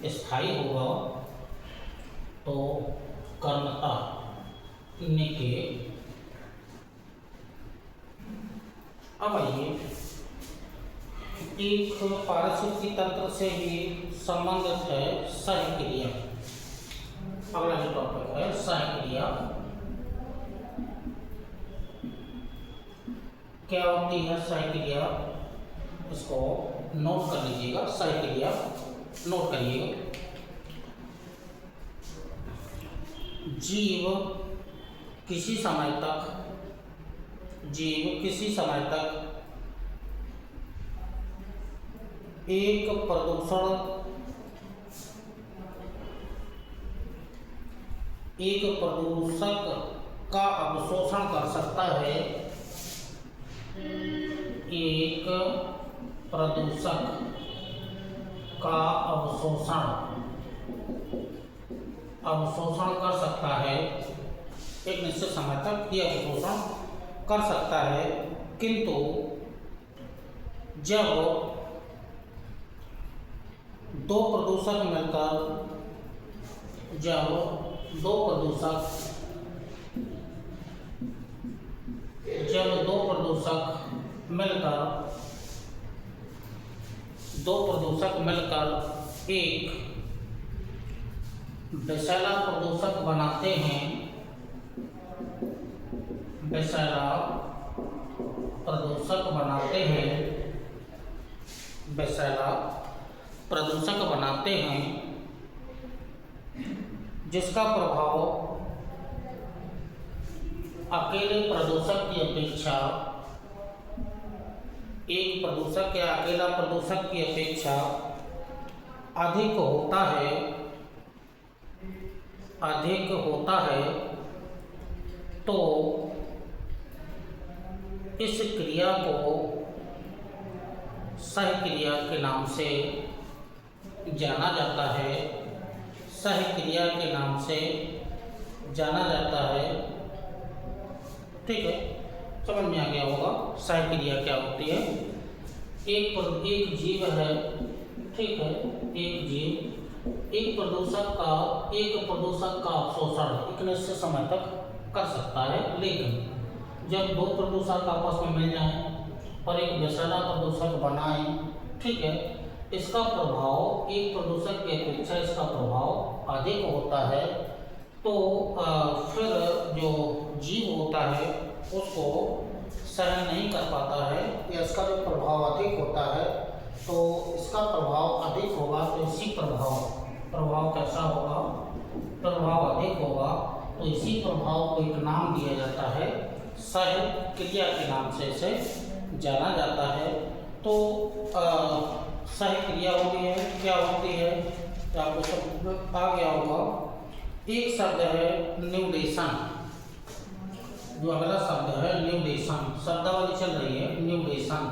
Speaker 1: स्थायी होगा। तो कर्मता निके। अब आइए एक पारिस्थितिकी तंत्र से ही संबंधित है सहक्रिया। अगला जो टॉपिक है सहक्रिया। क्या होती है सहक्रिया, इसको नोट कर लीजिएगा। सहक्रिया नोट करिएगा। जीव किसी समय तक एक प्रदूषक का अवशोषण कर सकता है। एक प्रदूषक का अवशोषण कर सकता है, एक निश्चित समय तक यह अवशोषण कर सकता है। किंतु जब दो प्रदूषक मिलकर एक विषैला प्रदूषक बनाते हैं, जिसका प्रभाव अकेले प्रदूषक की अपेक्षा, एक प्रदूषक या अकेला प्रदूषक की अपेक्षा अधिक होता है। तो इस क्रिया को सहक्रिया के नाम से जाना जाता है। ठीक है, समझ में आ गया होगा सहक्रिया क्या होती है। एक जीव है, ठीक है, एक प्रदूषक का अवशोषण एक निश्चित समय तक कर सकता है। लेकिन जब दो प्रदूषक आपस में मिल जाएं और एक विषैला प्रदूषक बनाएं, ठीक है, इसका प्रभाव एक प्रदूषक की अपेक्षा इसका प्रभाव अधिक होता है। तो फिर जो जीव होता है उसको सहन नहीं कर पाता है, या इसका जो प्रभाव अधिक होता है, तो इसका प्रभाव अधिक होगा। तो इसी प्रभाव कैसा होगा, प्रभाव अधिक होगा। तो इसी प्रभाव को एक नाम दिया जाता है, सहक्रिया के नाम से इसे जाना जाता है। तो सहक्रिया होती है, क्या होती है, तो आपको सब आ गया होगा। एक शब्द है न्यूडेशन, जो अगला शब्द है न्यूडेशन, शब्दावली चल रही है न्यूडेशन।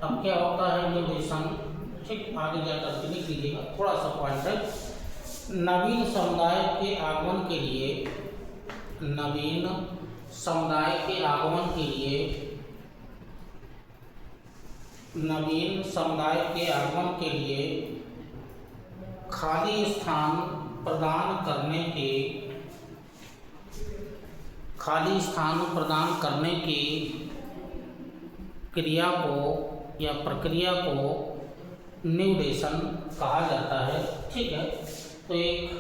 Speaker 1: अब क्या होता है न्यूडेशन, ठीक, आगे जाकर लिख लीजिएगा, थोड़ा सा पॉइंट है। नवीन समुदाय के आगमन के लिए खाली स्थान प्रदान करने खाली स्थान प्रदान करने की क्रिया को या प्रक्रिया को न्यूडेशन कहा जाता है। ठीक है, तो एक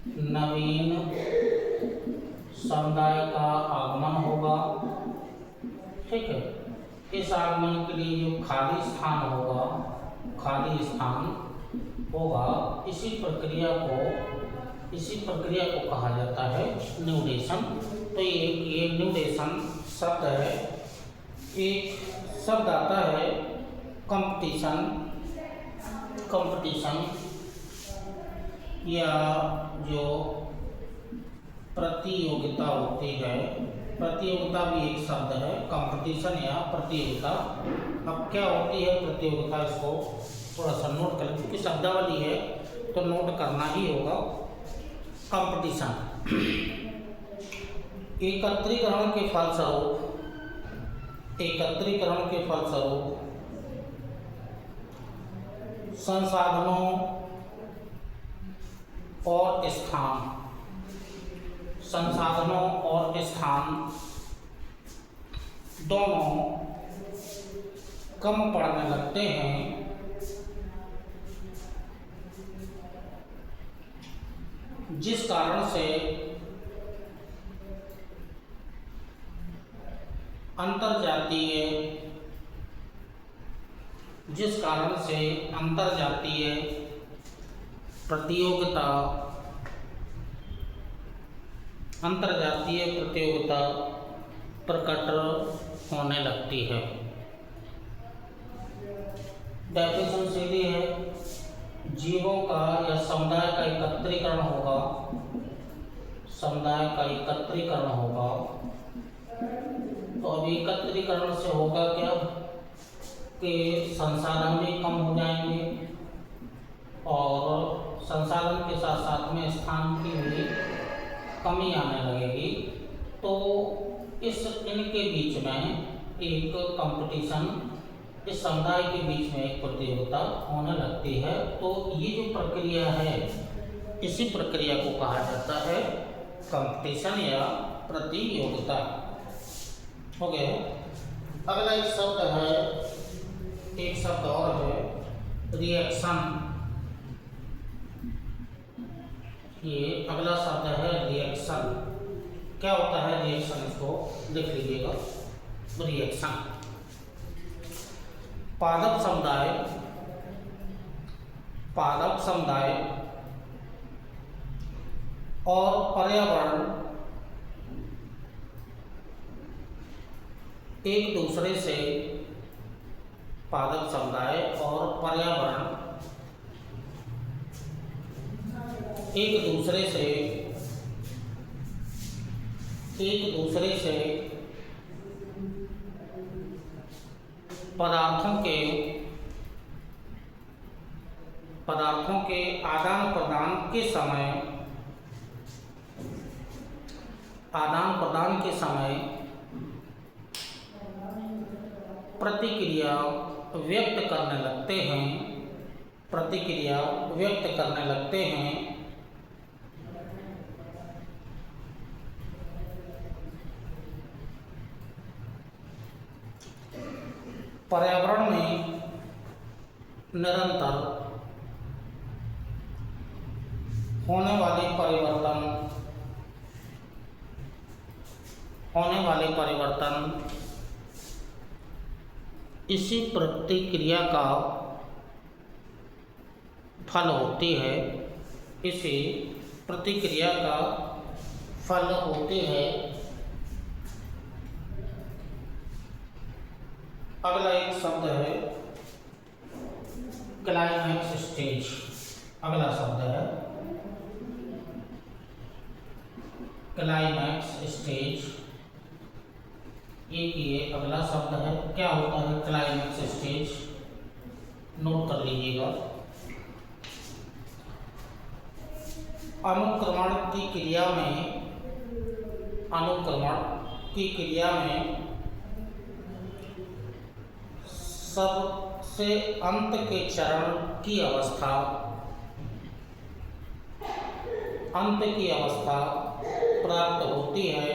Speaker 1: नवीन समुदाय का आगमन होगा। ठीक है, इस आगमन के लिए जो खाली स्थान होगा, इसी प्रक्रिया को कहा जाता है न्यूडेशन। तो ये न्यूडेशन शब्द है। एक शब्द आता है कंपटीशन या जो प्रतियोगिता होती है, प्रतियोगिता भी एक शब्द है, कंपटीशन या प्रतियोगिता। अब क्या होती है प्रतियोगिता, इसको थोड़ा सा नोट कर, क्योंकि शब्दावली है तो नोट करना ही होगा। कंपटीशन एकत्रीकरण के फलस्वरूप संसाधनों और स्थान दोनों कम पड़ने लगते हैं, जिस कारण से अंतरजातीय प्रतियोगिता प्रकट होने लगती है। डेफिनेशन सीधी है, जीवों का या समुदाय का एकत्रीकरण होगा। तो अभी एकत्रीकरण से होगा क्या कि संसाधन भी कम हो जाएंगे और संसाधन के साथ साथ में स्थान की भी कमी आने लगेगी। तो इनके बीच में एक कंपटीशन, इस समुदाय के बीच में एक प्रतियोगिता होने लगती है। तो ये जो प्रक्रिया है, इसी प्रक्रिया को कहा जाता है कंपटीशन या प्रतियोगिता। हो गया। अगला एक शब्द और है रिएक्शन। ये अगला शब्द है रिएक्शन। क्या होता है रिएक्शन, इसको देख लीजिएगा। रिएक्शन पादप समुदाय और पर्यावरण एक दूसरे से पदार्थों के आदान प्रदान के समय प्रतिक्रिया व्यक्त करने लगते हैं। पर्यावरण में निरंतर होने वाले परिवर्तन इसी प्रतिक्रिया का फल होती है। अगला एक शब्द है क्लाइमैक्स स्टेज। अगला शब्द है क्लाइमैक्स स्टेज। ये अगला शब्द है। क्या होता है क्लाइमैक्स स्टेज, नोट कर लीजिएगा। अनुक्रमण की क्रिया में सबसे अंत के चरण की अवस्था प्राप्त होती है।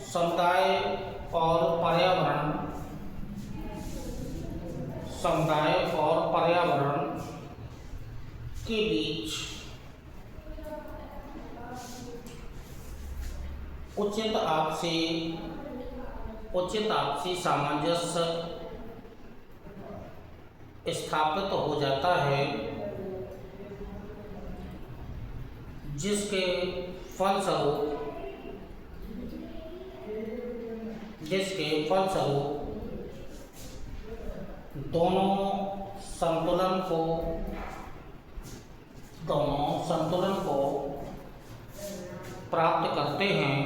Speaker 1: समुदाय और पर्यावरण, समुदाय और पर्यावरण के बीच उचित आपसी सामंजस्य स्थापित हो जाता है, जिसके फलस्वरूप दोनों संतुलन को प्राप्त करते हैं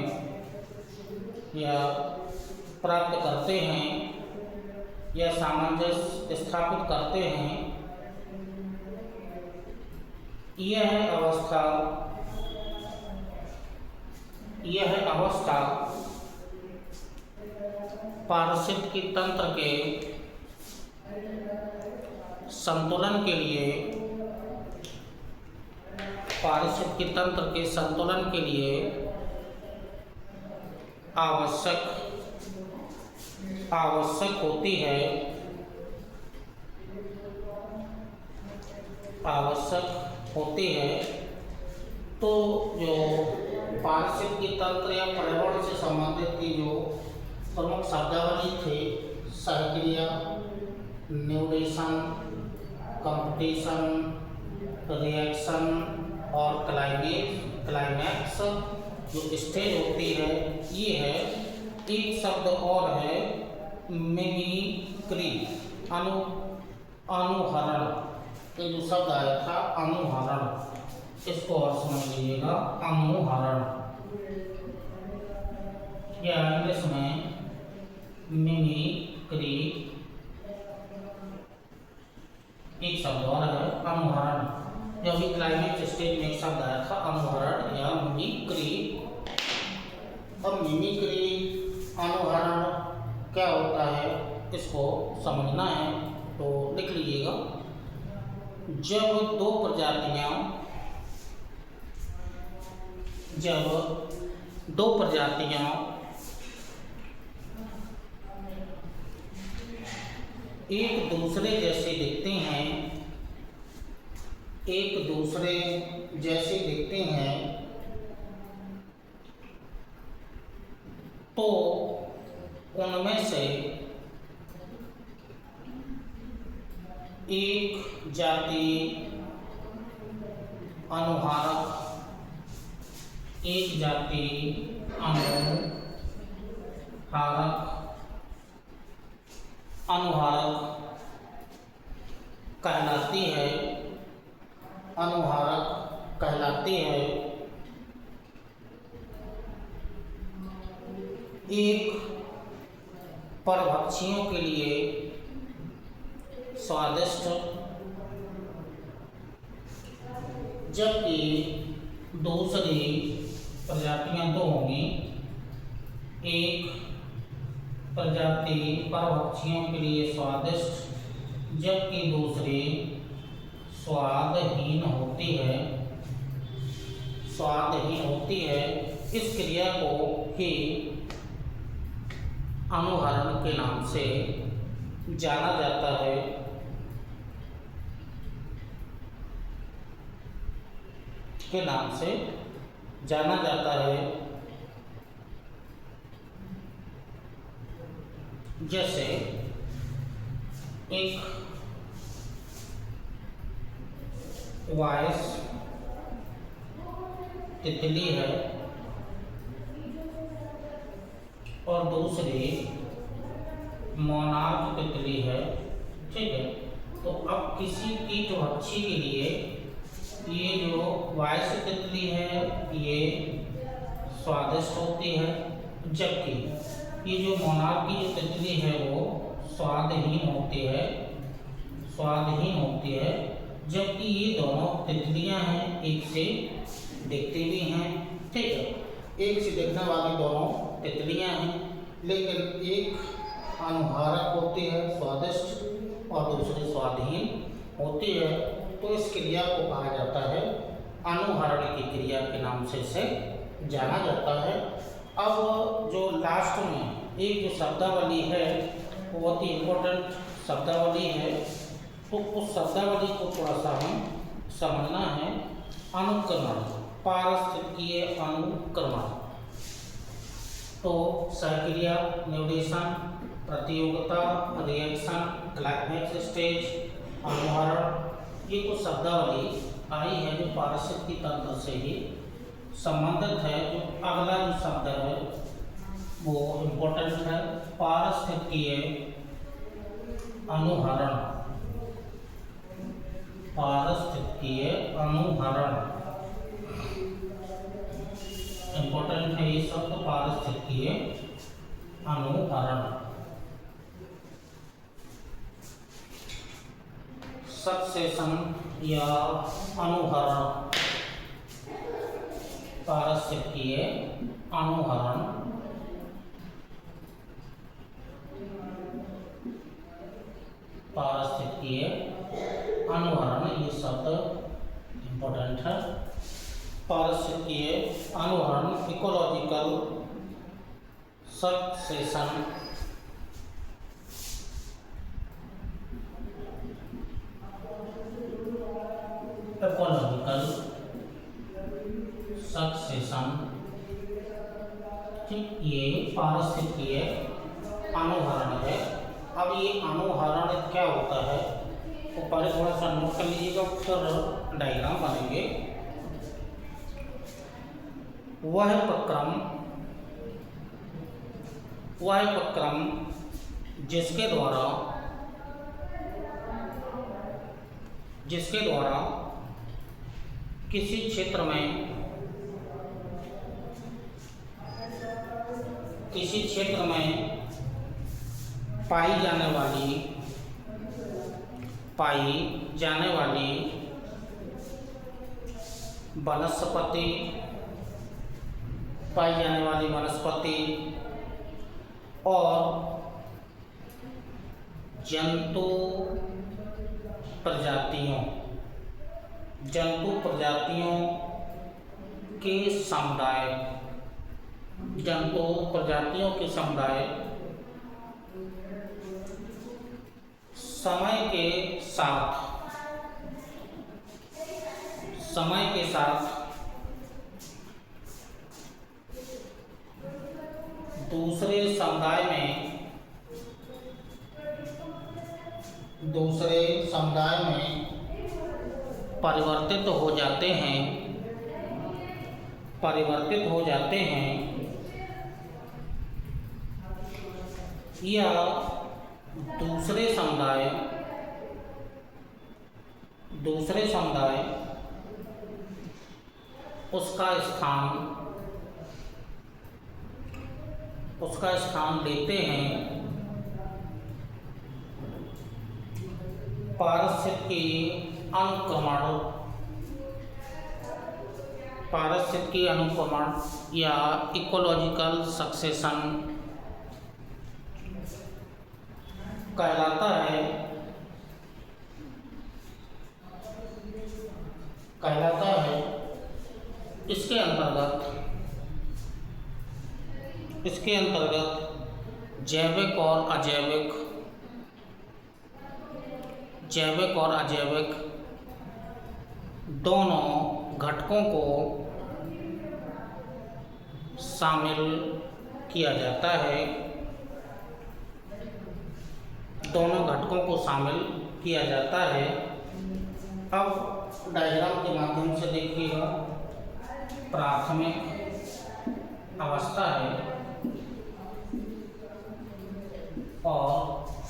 Speaker 1: या सामंजस्य स्थापित करते हैं। यह अवस्था पारिस्थितिकी तंत्र के संतुलन के लिए आवश्यक होती है। तो जो पारिस्थितिकी तंत्र या पर्यावरण से संबंधित की जो प्रमुख शब्दावली थे, सहक्रिया, न्यूट्रिशन, कंपटीशन, रिएक्शन और क्लाइमैक्स जो स्टेज होती है, ये है। एक शब्द और है मिमिक्री, अनुहरण। ये जो शब्द आया था अनुहरण, इसको और समझ लीजिएगा। अनुहरण या इंग्लिश में मिमिक्री, एक शब्द और है अनुहरण। जो भी क्लाइमेक्स स्टेज में एक शब्द आया था अनुहरण या मिमिक्री। अब मिमिक्री, अनुहरण क्या होता है, इसको समझना है तो लिख लीजिएगा। जब दो प्रजातियां एक दूसरे जैसे दिखते हैं तो उनमें से एक जाति अनुहारक कहलाती है। एक परभक्षियों के लिए स्वादिष्ट, जबकि दूसरी प्रजातियां दो होंगी। एक प्रजाति परभक्षियों के लिए स्वादिष्ट, जबकि दूसरी स्वादहीन होती है। इस क्रिया को ही अनुहरण के नाम से जाना जाता है। जैसे एक वॉइस तितली है और दूसरी मोनार्क तितली है, ठीक है। तो अब किसी कीटभक्षी के लिए ये जो वॉइस तितली है ये स्वादिष्ट होती है, जबकि ये जो मोनार्क की जो तितली है वो स्वादहीन होती है। जबकि ये दोनों तितलियां हैं, एक से दिखती भी हैं, ठीक है। एक से दिखने वाली दोनों तितलियां हैं, लेकिन एक अनुहारक होती है स्वादिष्ट और दूसरी स्वादहीन होती है। तो इस क्रिया को कहा जाता है अनुहरण की क्रिया के नाम से इसे जाना जाता है। अब जो लास्ट में एक जो शब्दावली है वो बहुत ही इम्पोर्टेंट शब्दावली है, तो उस शब्दावली को थोड़ा सा हम समझना है। अनुक्रमण, पारिस्थितिकीय अनुक्रमण, तो सहक्रिया, न्यूडेशन, प्रतियोगिता, रिएक्शन, क्लाइमेक्स स्टेज, अनुहरण, ये कुछ शब्दावली आई है जो पारिस्थितिकी तंत्र से ही संबंधित है। जो अगला जो शब्द है वो इम्पोर्टेंट है, पारिस्थितिकीय अनुहरण। पारिस्थितिकीय अनुहरण इम्पोर्टेंट है ये शब्द, पारिस्थितिकीय अनुहरण। सक्सेशन या अनुहरण, पारिस्थितिकीय अनुहरण, पारिस्थितिकीय अनुहरण, ये शब्द इम्पोर्टेंट है। पारिस्थितिकीय अनुहरण, इकोलॉजिकल सक्सेशन, इकोलॉजिकल सक्सेशन, ठीक, ये पारिस्थितिकीय अनुहरण है। अब ये अनुहरण क्या होता है तो पहले थोड़ा सा नोट कर लीजिएगा, फिर डायग्राम बनेंगे। वह प्रक्रम जिसके द्वारा किसी क्षेत्र में पाई जाने वाली वनस्पति और जंतु प्रजातियों के समुदाय समय के साथ दूसरे समुदाय में परिवर्तित हो जाते हैं या दूसरे समुदाय उसका स्थान लेते हैं। पारिस्थितिकीय अनुक्रमण या इकोलॉजिकल सक्सेशन कहलाता है इसके अंतर्गत जैविक और अजैविक दोनों घटकों को शामिल किया जाता है। अब डायग्राम के माध्यम से देखिएगा। प्राथमिक अवस्था है और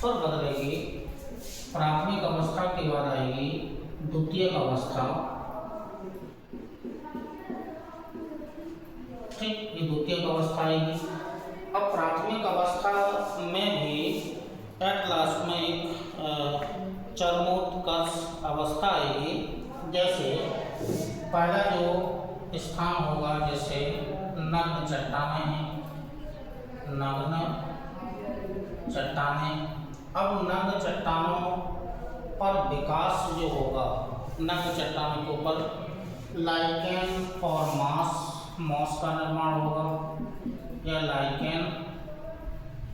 Speaker 1: फिर बदलेगी। प्राथमिक अवस्था के बाद आएगी द्वितीयक अवस्था, ठीक, ये द्वितीयक अवस्था आएगी। अब प्राथमिक अवस्था में भी एट लास्ट में एक चरमोत्कर्ष अवस्था आएगी। जैसे पहला जो स्थान होगा, जैसे नग्न चट्टानें। अब नग्न चट्टानों पर विकास जो होगा नग्न चट्टानों के ऊपर लाइकेन और मॉस का निर्माण होगा या लाइकेन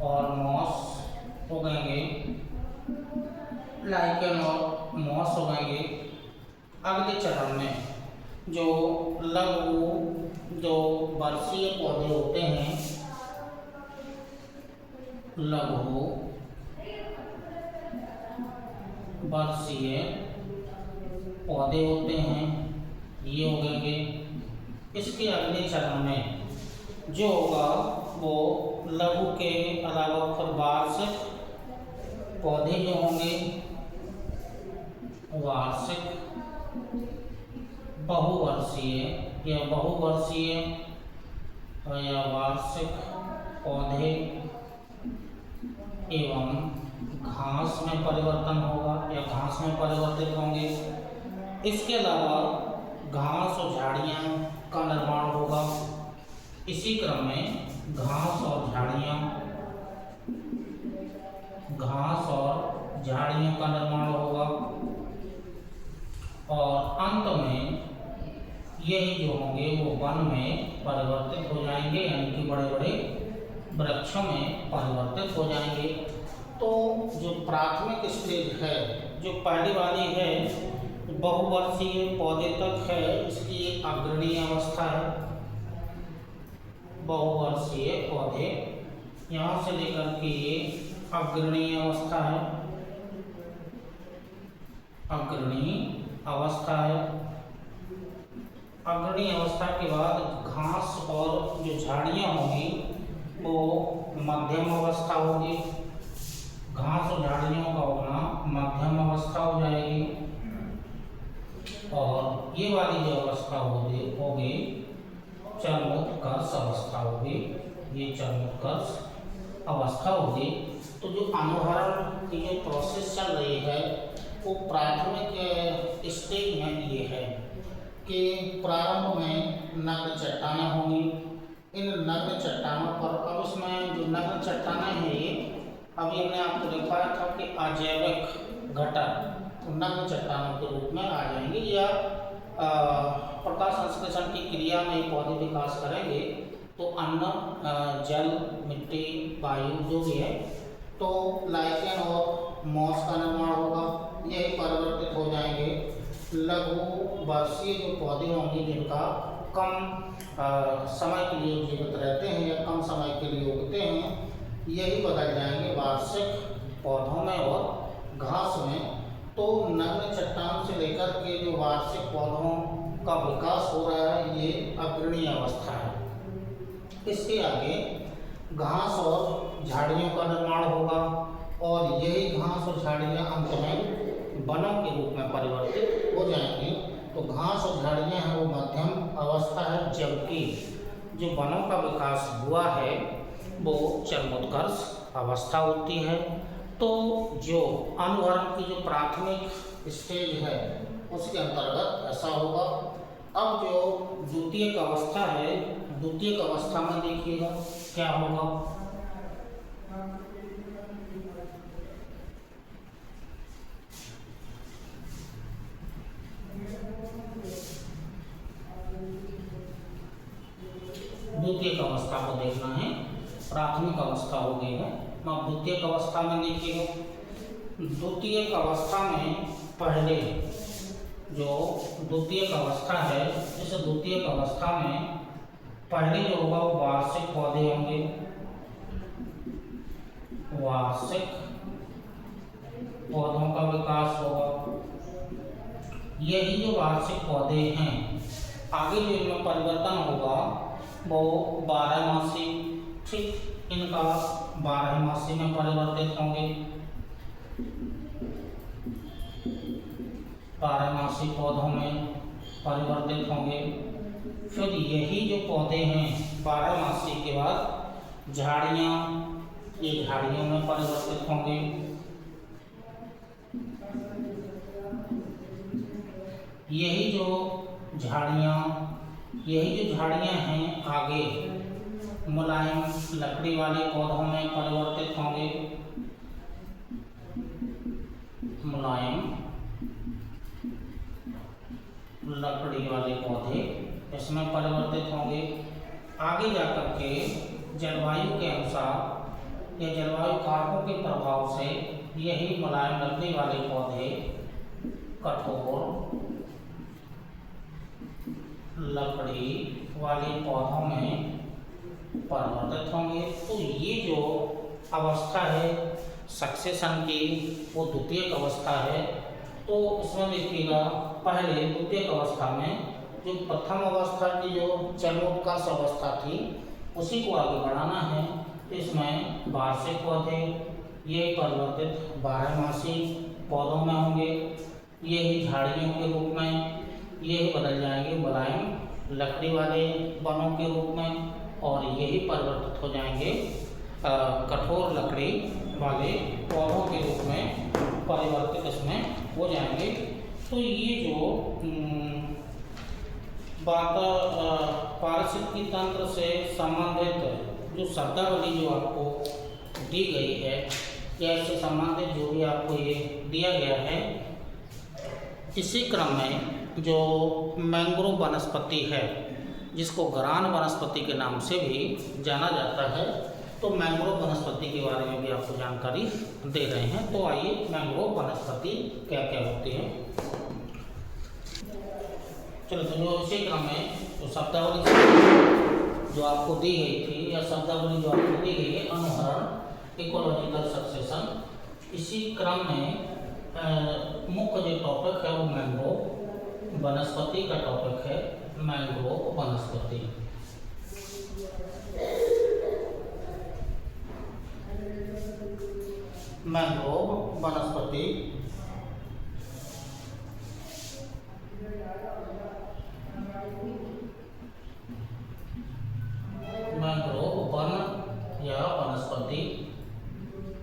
Speaker 1: और मॉस उगेंगे, लाइकेन और मॉस उगेंगे। अगले चरण में जो लघु जो वर्षीय पौधे होते हैं, लघु वर्षीय पौधे होते हैं, ये उगेंगे। इसके अगले चरण में जो होगा वो लघु के अलावा फिर वार्षिक पौधे जो होंगे, वार्षिक बहुवर्षीय या बहुवर्षीय या वार्षिक पौधे एवं घास में परिवर्तन होगा या घास में परिवर्तित होंगे। इसके अलावा घास और झाड़ियाँ का निर्माण होगा। इसी क्रम में घास और झाड़ियों का निर्माण होगा और अंत में यही जो होंगे वो वन में परिवर्तित हो जाएंगे, यानी कि बड़े बड़े वृक्षों में परिवर्तित हो जाएंगे। तो जो प्राथमिक स्टेज है, जो पहली वाली है, बहुवर्षीय पौधे तक है, इसकी एक अग्रणी अवस्था है। बहुवर्षीय पौधे यहाँ से लेकर के ये अग्रणी अवस्था है, अग्रणी अवस्था है। अग्रणी अवस्था के बाद घास और जो झाड़ियाँ होंगी वो मध्यम अवस्था होगी। घास और झाड़ियों का उगना मध्यम अवस्था हो जाएगी और ये वाली जो अवस्था होगी चरमोत्कर्ष अवस्था होगी, ये चरमोत्कर्ष अवस्था होगी। तो जो अनुहरण की जो प्रोसेस चल रही है वो प्राथमिक स्टेज में ये है कि प्रारंभ में नग्न चट्टानें होंगी। इन नग्न चट्टानों पर अब इसमें जो नग्न चट्टानें हैं ये अभी हमने आपको दिखाया था कि अजैविक घटक नग्न चट्टानों के रूप में आ जाएंगे या प्रकाश संश्लेषण की क्रिया में पौधे विकास करेंगे तो अन्न, जल, मिट्टी, वायु जो भी है तो लाइकेन और मॉस का निर्माण होगा, यही परिवर्तित हो जाएंगे। लघु वर्षीय जो पौधे होंगे जिनका कम समय के लिए जीवित रहते हैं या कम समय के लिए उगते हैं, यही बदल जाएंगे वार्षिक पौधों में और घास में। तो नग्न चट्टान से लेकर के जो वार्षिक पौधों का विकास हो रहा है ये अग्रणी अवस्था है। इसके आगे घास और झाड़ियों का निर्माण होगा और यही घास और झाड़ियाँ अंत में वनों के रूप में परिवर्तित हो जाएंगी। तो घास और झाड़ियाँ हैं वो मध्यम अवस्था है, जबकि जो वनों का विकास हुआ है वो चरमोत्कर्ष अवस्था होती है। तो जो अनुहरण की जो प्राथमिक स्टेज है उसके अंतर्गत ऐसा होगा। अब जो द्वितीयक अवस्था है, द्वितीयक अवस्था में देखिएगा क्या होगा। द्वितीयक अवस्था को देखना है, प्राथमिक अवस्था हो गई है, अब द्वितीयक अवस्था में देखिएगा। द्वितीयक अवस्था में पहले जो द्वितीयक अवस्था है, इस द्वितीयक अवस्था में पहले जो होगा वो वार्षिक पौधे होंगे, वार्षिक पौधों का विकास होगा। यही जो वार्षिक पौधे हैं आगे जो इनमें परिवर्तन होगा वो 12मासी, ठीक, इनका 12मासी में परिवर्तित होंगे, 12मासी पौधों में परिवर्तित होंगे। फिर यही जो पौधे हैं 12मासी के बाद झाड़ियाँ, ये झाड़ियों में परिवर्तित होंगे। यही जो झाड़ियाँ हैं आगे मुलायम लकड़ी वाले पौधों में परिवर्तित होंगे, मुलायम लकड़ी वाले पौधे इसमें परिवर्तित होंगे। आगे जाकर के जलवायु के अनुसार या जलवायु कारकों के प्रभाव से यही मुलायम लकड़ी वाले पौधे कठोर लकड़ी वाले पौधों में परिवर्तित होंगे। तो ये जो अवस्था है सक्सेशन की वो द्वितीयक अवस्था है। तो इसमें देखिएगा पहले द्वितीयक अवस्था में जो प्रथम अवस्था की जो चरमोत्कर्ष अवस्था थी उसी को आगे बढ़ाना है। तो इसमें वार्षिक पौधे ये परिवर्तित बारहमासी पौधों में होंगे, ये ही झाड़ियों के रूप में ये ही बदल जाएंगे मुलायम लकड़ी वाले वनों के रूप में, और यही परिवर्तित हो जाएंगे कठोर लकड़ी वाले पौधों के रूप में परिवर्तित इसमें हो जाएंगे। तो ये जो पारिस्थितिकी तंत्र से संबंधित जो शब्दावली जो आपको दी गई है या इससे संबंधित जो भी आपको ये दिया गया है, इसी क्रम में जो मैंग्रोव वनस्पति है जिसको गरान वनस्पति के नाम से भी जाना जाता है, तो मैंग्रोव वनस्पति के बारे में भी आपको जानकारी दे रहे हैं। तो आइए मैंग्रोव वनस्पति क्या क्या होती है। चलो, तो जो इसी क्रम में जो शब्दावली जो आपको दी गई थी या शब्दावली जो आपको दी गई है अनुहरण इकोलॉजिकल सक्सेशन, इसी क्रम में मुख्य जो टॉपिक है वो मैंग्रोव वनस्पति का टॉपिक है। मैंग्रोव वनस्पति मैंग्रोव वनस्पति मैंग्रोव वन या वनस्पति,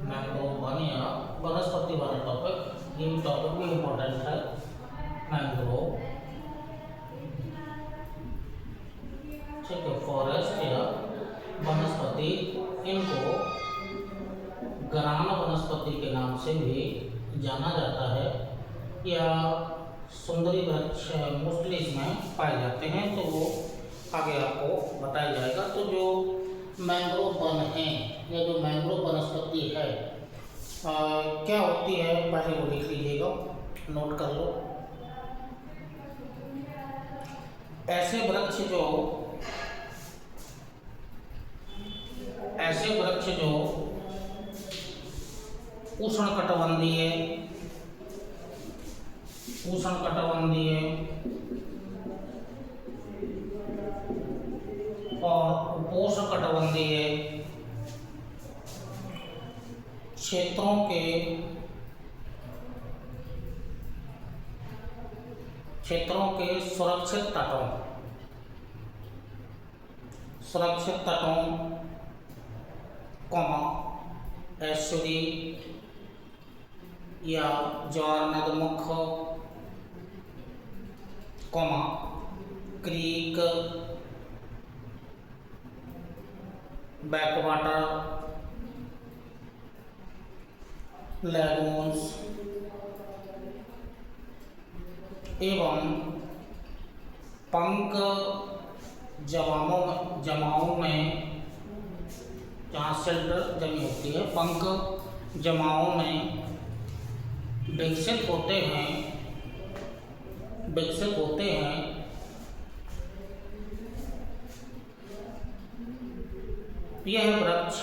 Speaker 1: मैंग्रोव वन या वनस्पति वाला टॉपिक, ये टॉपिक भी इम्पोर्टेंट है। मैंग्रोव, ठीक है, फॉरेस्ट या वनस्पति, इनको गरान वनस्पति के नाम से भी जाना जाता है या सुंदरी वृक्ष मोस्टली इसमें पाए जाते हैं। तो वो आगे आपको बताया जाएगा। तो जो मैंग्रोव वन है या जो मैंग्रोव वनस्पति है क्या होती है, पहले वो लिख लीजिएगा, नोट कर लो। ऐसे वृक्ष जो उष्णकटिबंधीय और उपोष्णकटिबंधीय क्षेत्रों के सुरक्षित तटों एस्चुरी या ज्वार नदमुख क्रीक, बैकवाटर, लैगून्स एवं पंक जमाओं में जहाँ शेल्टर जमी होती है, पंख जमाओं में विकसित होते हैं। यह वृक्ष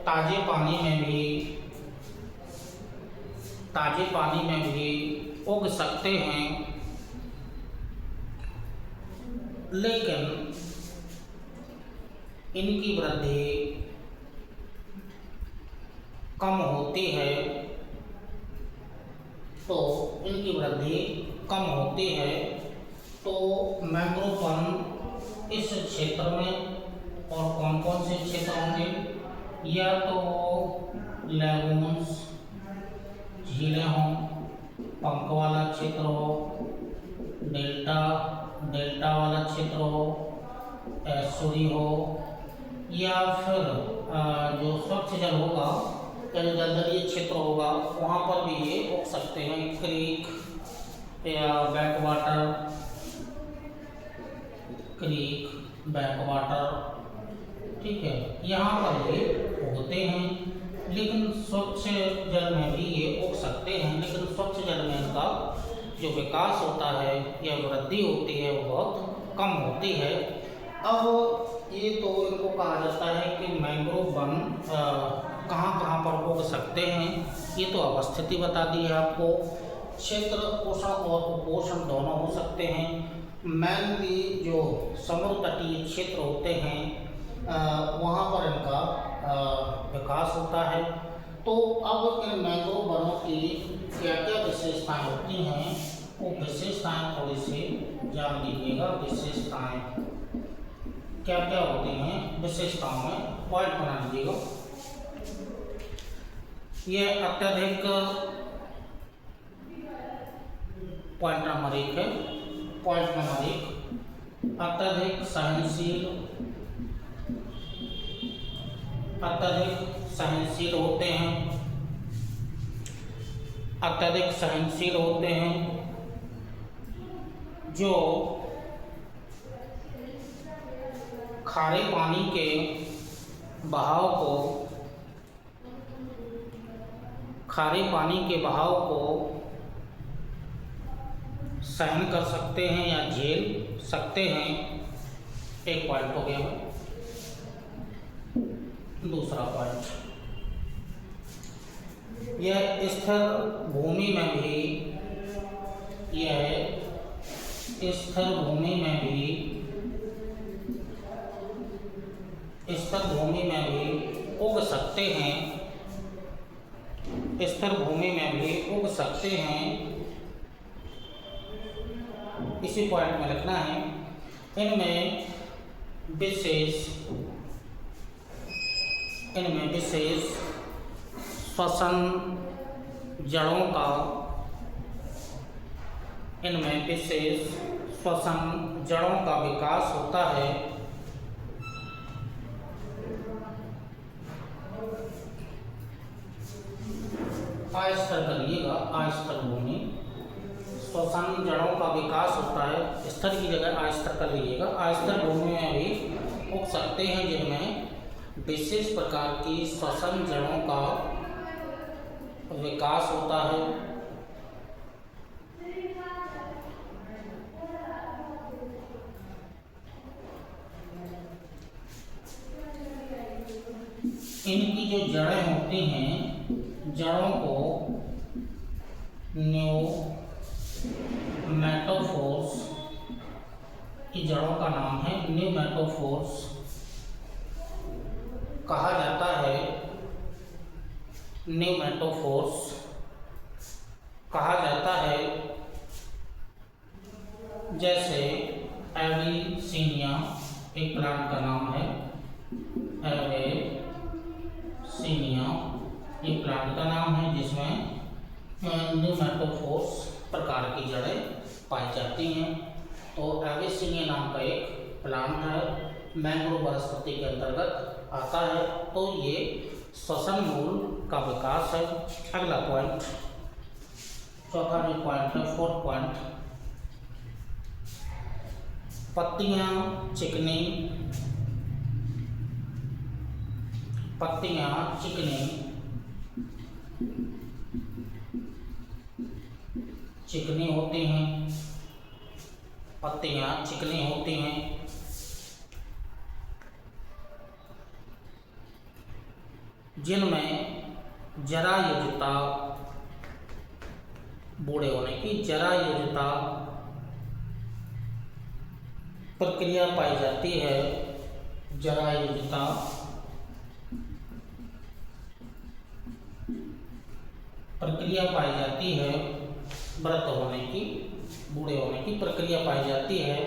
Speaker 1: ताजे पानी में भी उग सकते हैं, लेकिन इनकी वृद्धि कम होती है। तो मैंग्रोव वन इस क्षेत्र में और कौन कौन से क्षेत्र होंगे, या तो लैगून्स झीलें हों, पंख वाला क्षेत्र हो, डेल्टा वाला क्षेत्र हो, एस्चुरी हो, या फिर जो स्वच्छ जल होगा या जो दलदलीय क्षेत्र होगा वहाँ पर भी ये उग सकते हैं। क्रीक या बैकवाटर, क्रीक बैकवाटर, ठीक है, यहाँ पर ये उगते हैं। लेकिन स्वच्छ जल में भी ये उग सकते हैं, लेकिन स्वच्छ जल में इनका जो विकास होता है या वृद्धि होती है वो बहुत कम होती है। अब ये तो इनको कहा जाता है कि मैंग्रोव वन कहाँ कहाँ पर उग सकते हैं, ये तो अवस्थिति बता दी है आपको। क्षेत्र पोषण और कुपोषण दोनों हो सकते हैं। मेनली जो समुद्र तटीय क्षेत्र होते हैं वहाँ पर इनका विकास होता है। तो अब इन मैंग्रोव वनों की क्या क्या विशेषताएं होती हैं, वो विशेषताएं थोड़ी सी जान लीजिएगा। विशेषताएं क्या क्या होती हैं, विशेषताओं में पॉइंट बना लीजिएगा। यह अत्यधिक पॉइंट नंबर 1 है। पॉइंट नंबर 1, अत्यधिक सहनशील होते हैं। अत्यधिक सहनशील होते हैं जो खारे पानी के बहाव को सहन कर सकते हैं या झेल सकते हैं। एक पॉइंट हो गया। दूसरा पॉइंट, यह स्थिर भूमि में भी उग सकते हैं। स्थिर भूमि में भी उग सकते हैं। इसी पॉइंट में लिखना है। इनमें विशेष श्वसन जड़ों का विकास होता है। अस्थिर करिएगा, अस्थिर भूमि, श्वसन जड़ों का विकास होता है। स्थिर की जगह अस्थिर कर लीजिएगा। अस्थिर भूमि में भी उग सकते हैं जिनमें विशेष प्रकार की श्वसन जड़ों का विकास होता है। इनकी जो जड़ें होती हैं, जड़ों को न्यूमैटोफोर्स, की जड़ों का नाम है न्यूमैटोफोर्स कहा जाता है। न्यूमैटोफोर्स कहा जाता है। जैसे एविसिनिया एक प्लांट का नाम है। एविसिनिया एक प्लांट का नाम है जिसमें न्यूमैटोफोर्स प्रकार की जड़ें पाई जाती हैं। तो एविसिनिया नाम का एक प्लांट है, मैंग्रोव वनस्पति के अंतर्गत आता है। तो ये श्वसन मूल का विकास है। अगला पॉइंट, चौथा जो पॉइंट है, 4th पॉइंट, पत्तियां चिकनी होती हैं। पत्तियां चिकनी होती हैं। जिनमें जरायुजता, बूढ़े होने की जरायुजता प्रक्रिया पाई जाती है। जरायुजता प्रक्रिया पाई जाती है। वृद्ध होने की, बूढ़े होने की प्रक्रिया पाई जाती है।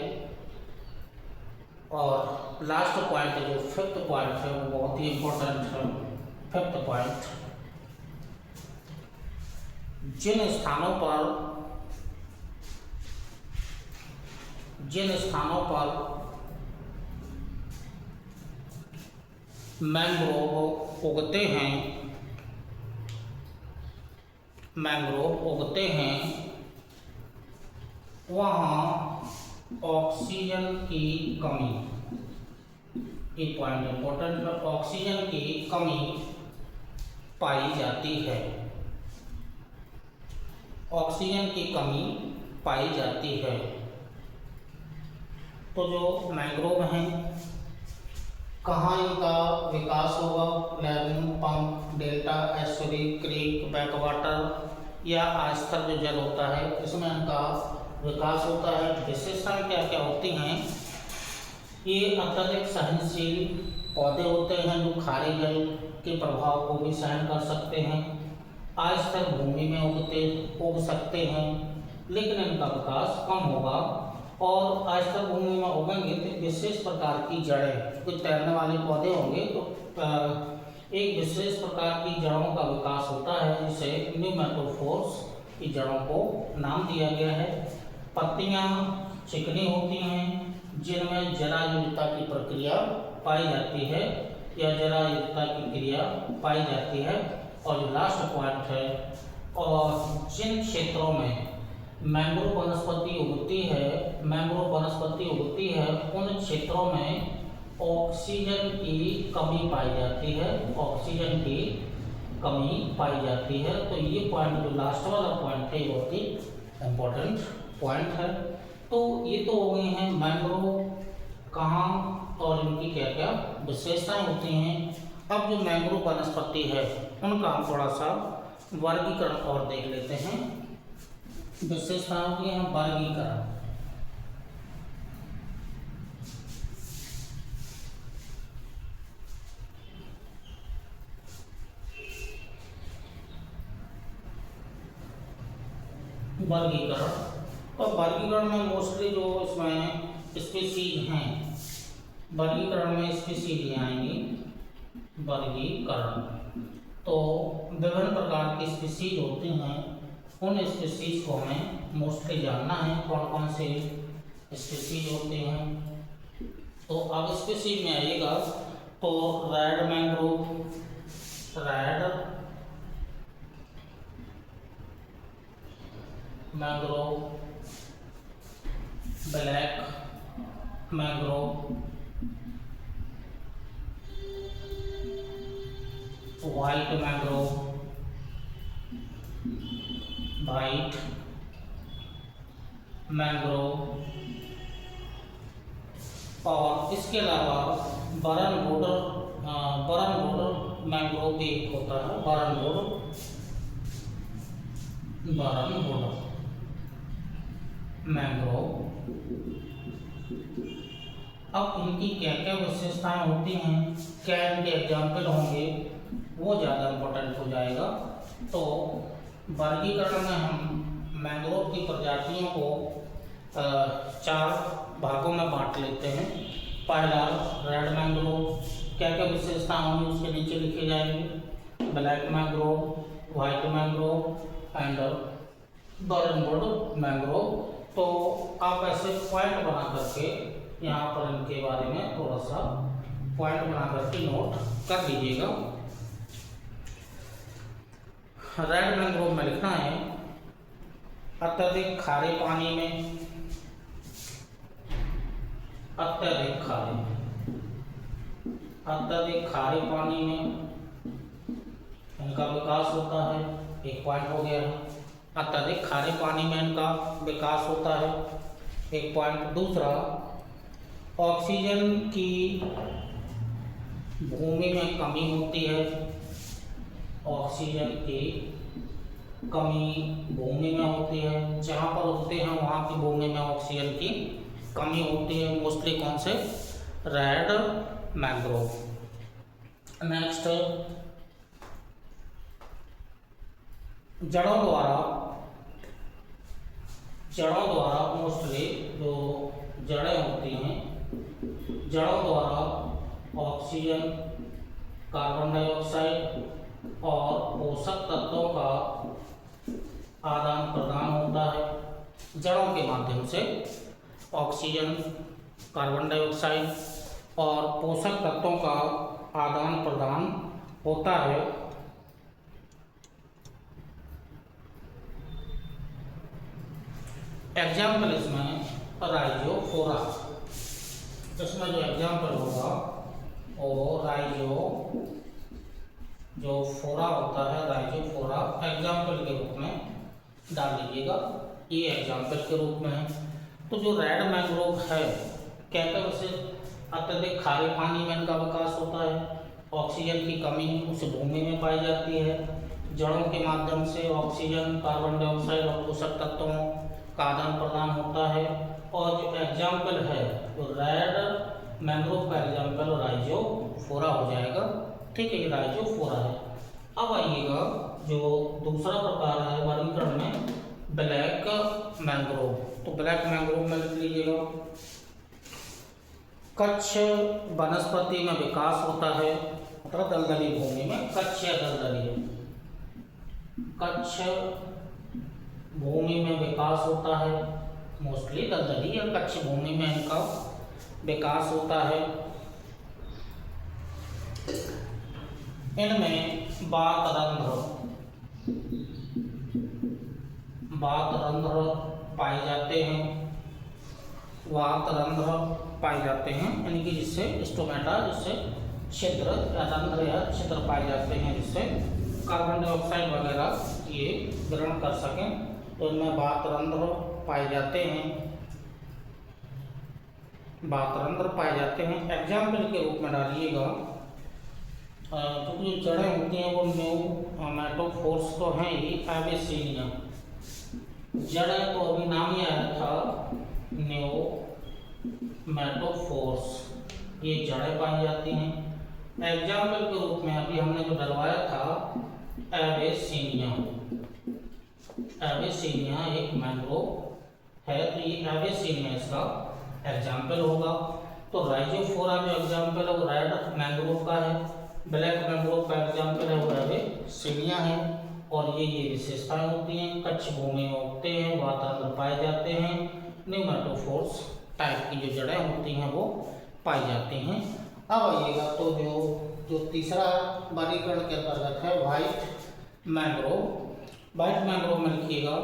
Speaker 1: और लास्ट पॉइंट जो 5th पॉइंट है वो बहुत ही इम्पोर्टेंट है। 5th पॉइंट, जिन स्थानों पर मैंग्रोव उगते हैं मैंग्रोव उगते हैं वहाँ ऑक्सीजन की कमी, एक पॉइंट इंपॉर्टेंट है, ऑक्सीजन की कमी पाई जाती है, ऑक्सीजन की कमी पाई जाती है। तो जो मैंग्रोव हैं कहाँ इनका विकास होगा, lagoon, pump, delta, estuary, creek, backwater या आस्थर जो जल होता है इसमें इनका विकास होता है। विशेषताएं क्या क्या होती हैं, ये अत्यधिक सहनशील पौधे होते हैं जो खारे जल के प्रभाव को भी सहन कर सकते हैं, आस्थर भूमि में उग सकते हैं लेकिन इनका विकास कम होगा, और आस्थर भूमि में उगेंगे तो विशेष प्रकार की जड़ें, कुछ तैरने वाले पौधे होंगे तो एक विशेष प्रकार की जड़ों का विकास होता है जिसे न्यूमेटोफोर्स की जड़ों को नाम दिया गया है। पत्तियां चिकनी होती हैं जिनमें जरायुक्तता की प्रक्रिया पाई जाती है या जरायुक्तता की क्रिया पाई जाती है। और जो लास्ट पॉइंट है, और जिन क्षेत्रों में मैंग्रोव वनस्पति उगती है उन क्षेत्रों में ऑक्सीजन की कमी पाई जाती है, ऑक्सीजन की कमी पाई जाती है। तो ये पॉइंट जो लास्ट वाला पॉइंट है बहुत ही इम्पोर्टेंट पॉइंट है। तो ये तो हो गए हैं मैंग्रोव कहाँ और इनकी क्या क्या विशेषताएं होती हैं। अब जो मैंग्रोव वनस्पति है उनका हम थोड़ा सा वर्गीकरण और देख लेते हैं। विशेषताओं की हम वर्गीकरण, तो वर्गीकरण में मोस्टली जो इसमें स्पीसीज हैं, वर्गीकरण में स्पीसीज ही आएंगी। वर्गीकरण तो विभिन्न प्रकार की स्पीसीज होती हैं, उन स्पीसीज को हमें मोस्टली जानना है कौन कौन से स्पीसीज होते हैं। तो अब स्पीसीज में आइएगा तो red mangrove, black mangrove, white mangrove, white mangrove, और इसके अलावा बरनवुड मैंग्रोव भी एक होता है, बरनवुड मैंग्रोव। अब इनकी क्या क्या विशेषताएं होती हैं, क्या इनके एग्जाम्पल होंगे, वो ज़्यादा इम्पोर्टेंट हो जाएगा। तो वर्गीकरण में हम मैंग्रोव की प्रजातियों को 4 भागों में बांट लेते हैं। पहला रेड मैंग्रोव, क्या क्या विशेषता होंगी उसके नीचे लिखे जाएंगे, black mangrove, white mangrove and burnwood mangrove. तो आप ऐसे पॉइंट बना करके यहाँ पर इनके बारे में थोड़ा सा पॉइंट बना करके नोट कर लीजिएगा। रेड मैंग्रोव में लिखना है अत्यधिक खारे पानी में, अत्यधिक खारे पानी में इनका विकास होता है, एक पॉइंट हो गया। अत्यधिक खारे पानी में इनका विकास होता है, एक पॉइंट। दूसरा, ऑक्सीजन की भूमि में कमी होती है, ऑक्सीजन की कमी भूमि में होती है, जहाँ पर उगते हैं वहाँ की भूमि में ऑक्सीजन की कमी होती है, मोस्टली कौन से, रेड मैंग्रोव। नेक्स्ट, जड़ों द्वारा मोस्टली जो जड़ें होती हैं, जड़ों द्वारा ऑक्सीजन, कार्बन डाइऑक्साइड और पोषक तत्वों का आदान प्रदान होता है। जड़ों के माध्यम से ऑक्सीजन, कार्बन डाइऑक्साइड और पोषक तत्वों का आदान प्रदान होता है। एग्जाम्पल इसमें राइजोफोरा, इसमें जो एग्जाम्पल होगा वो राइजो जो फोरा होता है, राइजोफोरा एग्जाम्पल के रूप में डाल लीजिएगा, ये एग्जाम्पल के रूप में है। तो जो रेड मैंग्रोव है कहते हैं उसे अत्यधिक खारे पानी में इनका विकास होता है, ऑक्सीजन की कमी उस भूमि में पाई जाती है, जड़ों के माध्यम से ऑक्सीजन, कार्बन डाइऑक्साइड और पोषक तत्वों का आदान प्रदान होता है। और जो एग्जाम्पल है तो रेड मैंग्रोव का एग्जाम्पल राइजोफोरा हो जाएगा। ठीक है, ये राइजोफोरा है। अब आइएगा जो दूसरा प्रकार है वर्गीकरण में, ब्लैक मैंग्रोव। तो ब्लैक मैंग्रोव में लिख लीजिएगा, कच्छ वनस्पति में विकास होता है, मतलब दलदली भूमि में, कच्छ या दलदली, कच्छ भूमि में विकास होता है, मोस्टली दलदली या कच्छ भूमि में इनका विकास होता है। इनमें वातरंध्र पाए जाते हैं, वातरंध्र पाए जाते हैं, यानी कि जिससे स्टोमेटा, जिससे छिद्र या रंध्र या छिद्र पाए जाते हैं, जिससे कार्बन डाइऑक्साइड वगैरह ये ग्रहण कर सकें। तो इनमें वातरंध्र पाए जाते हैं, वातरंध्र पाए जाते हैं। एग्जाम्पल के रूप में डालिएगा, क्योंकि जो जड़ें होती हैं वो न्यूमैटोफोर्स तो हैं ही, एबेसिनिया जड़ें तो अभी नाम ही आया था न्यूमैटोफोर्स, ये जड़ें पाई जाती हैं। एग्जाम्पल के रूप में अभी हमने जो डलवाया था एबेसिनिया, एबेसिनिया एक मैंग्रोव है, तो ये एबेसिनिया इसका एग्जाम्पल होगा। तो राइजोफोरा जो एग्जाम्पल है वो रेड मैंग्रोव का है, ब्लैक मैंग्रोव का एग्जाम्पल है वो एबेसिनिया है। और ये विशेषताएं होती हैं, कच्छ भूमि में उगते हैं, वातावरण पाए जाते हैं, न्यूमैटोफोर्स टाइप की जो जड़ें होती हैं वो पाई जाती हैं। अब आइएगा तो जो तीसरा वर्गीकरण के अंतर्गत है व्हाइट मैंग्रोव। व्हाइट मैंग्रोव में लिखिएगा,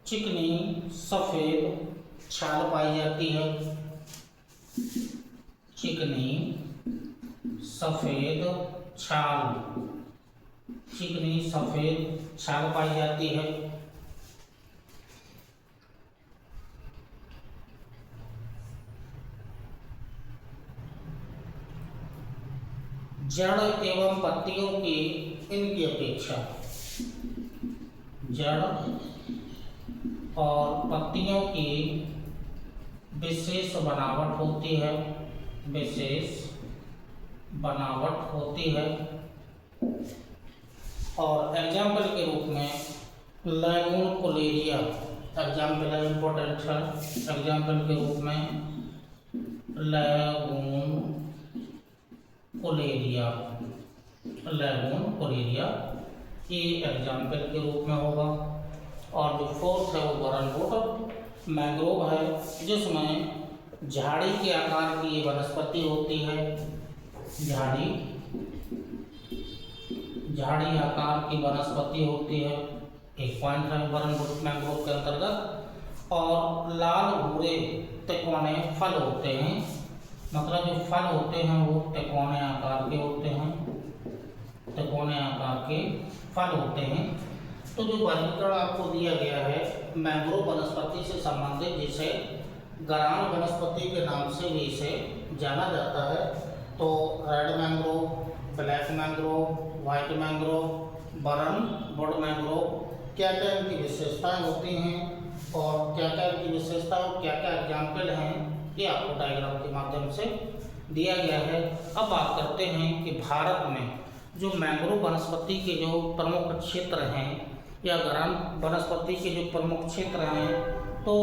Speaker 1: चिकनी सफ़ेद छाल पाई जाती है, चिकनी सफ़ेद छाल, चिकनी सफ़ेद छाल पाई जाती है। जड़ एवं पत्तियों की इनकी अपेक्षा, जड़ और पत्तियों की विशेष बनावट होती है, विशेष बनावट होती है। और एग्जाम्पल के रूप में लैगून कोलेरिया एग्जाम्पल है, इम्पोर्टेंट है। एग्जाम्पल के रूप में लैगून कोलेरिया, लैगून कोलेरिया ये एग्जाम्पल के रूप में होगा। और जो फोर्थ है वो बरनवुड मैंग्रोव है, जिसमें झाड़ी के आकार की ये वनस्पति होती है, झाड़ी आकार की वनस्पति होती है, एक पॉइंट है बरनवुड मैंग्रोव के अंतर्गत। और लाल भूरे तिकोने फल होते हैं, मतलब जो फल होते हैं वो तिकोने आकार के होते हैं, तिकोने आकार के फल होते हैं। तो जो वर्गीकरण आपको दिया गया है मैंग्रोव वनस्पति से संबंधित, जिसे गरान वनस्पति के नाम से भी इसे जाना जाता है, तो red mangrove, black mangrove, white mangrove, burnwood mangrove, क्या क्या इनकी विशेषताएं होती हैं और क्या क्या इनकी विशेषताएं और क्या क्या एग्जाम्पल हैं, ये आपको डायग्राम के माध्यम से दिया गया है। अब बात करते हैं कि भारत में जो मैंग्रोव वनस्पति के जो प्रमुख क्षेत्र हैं या गरान वनस्पति के जो प्रमुख क्षेत्र हैं, तो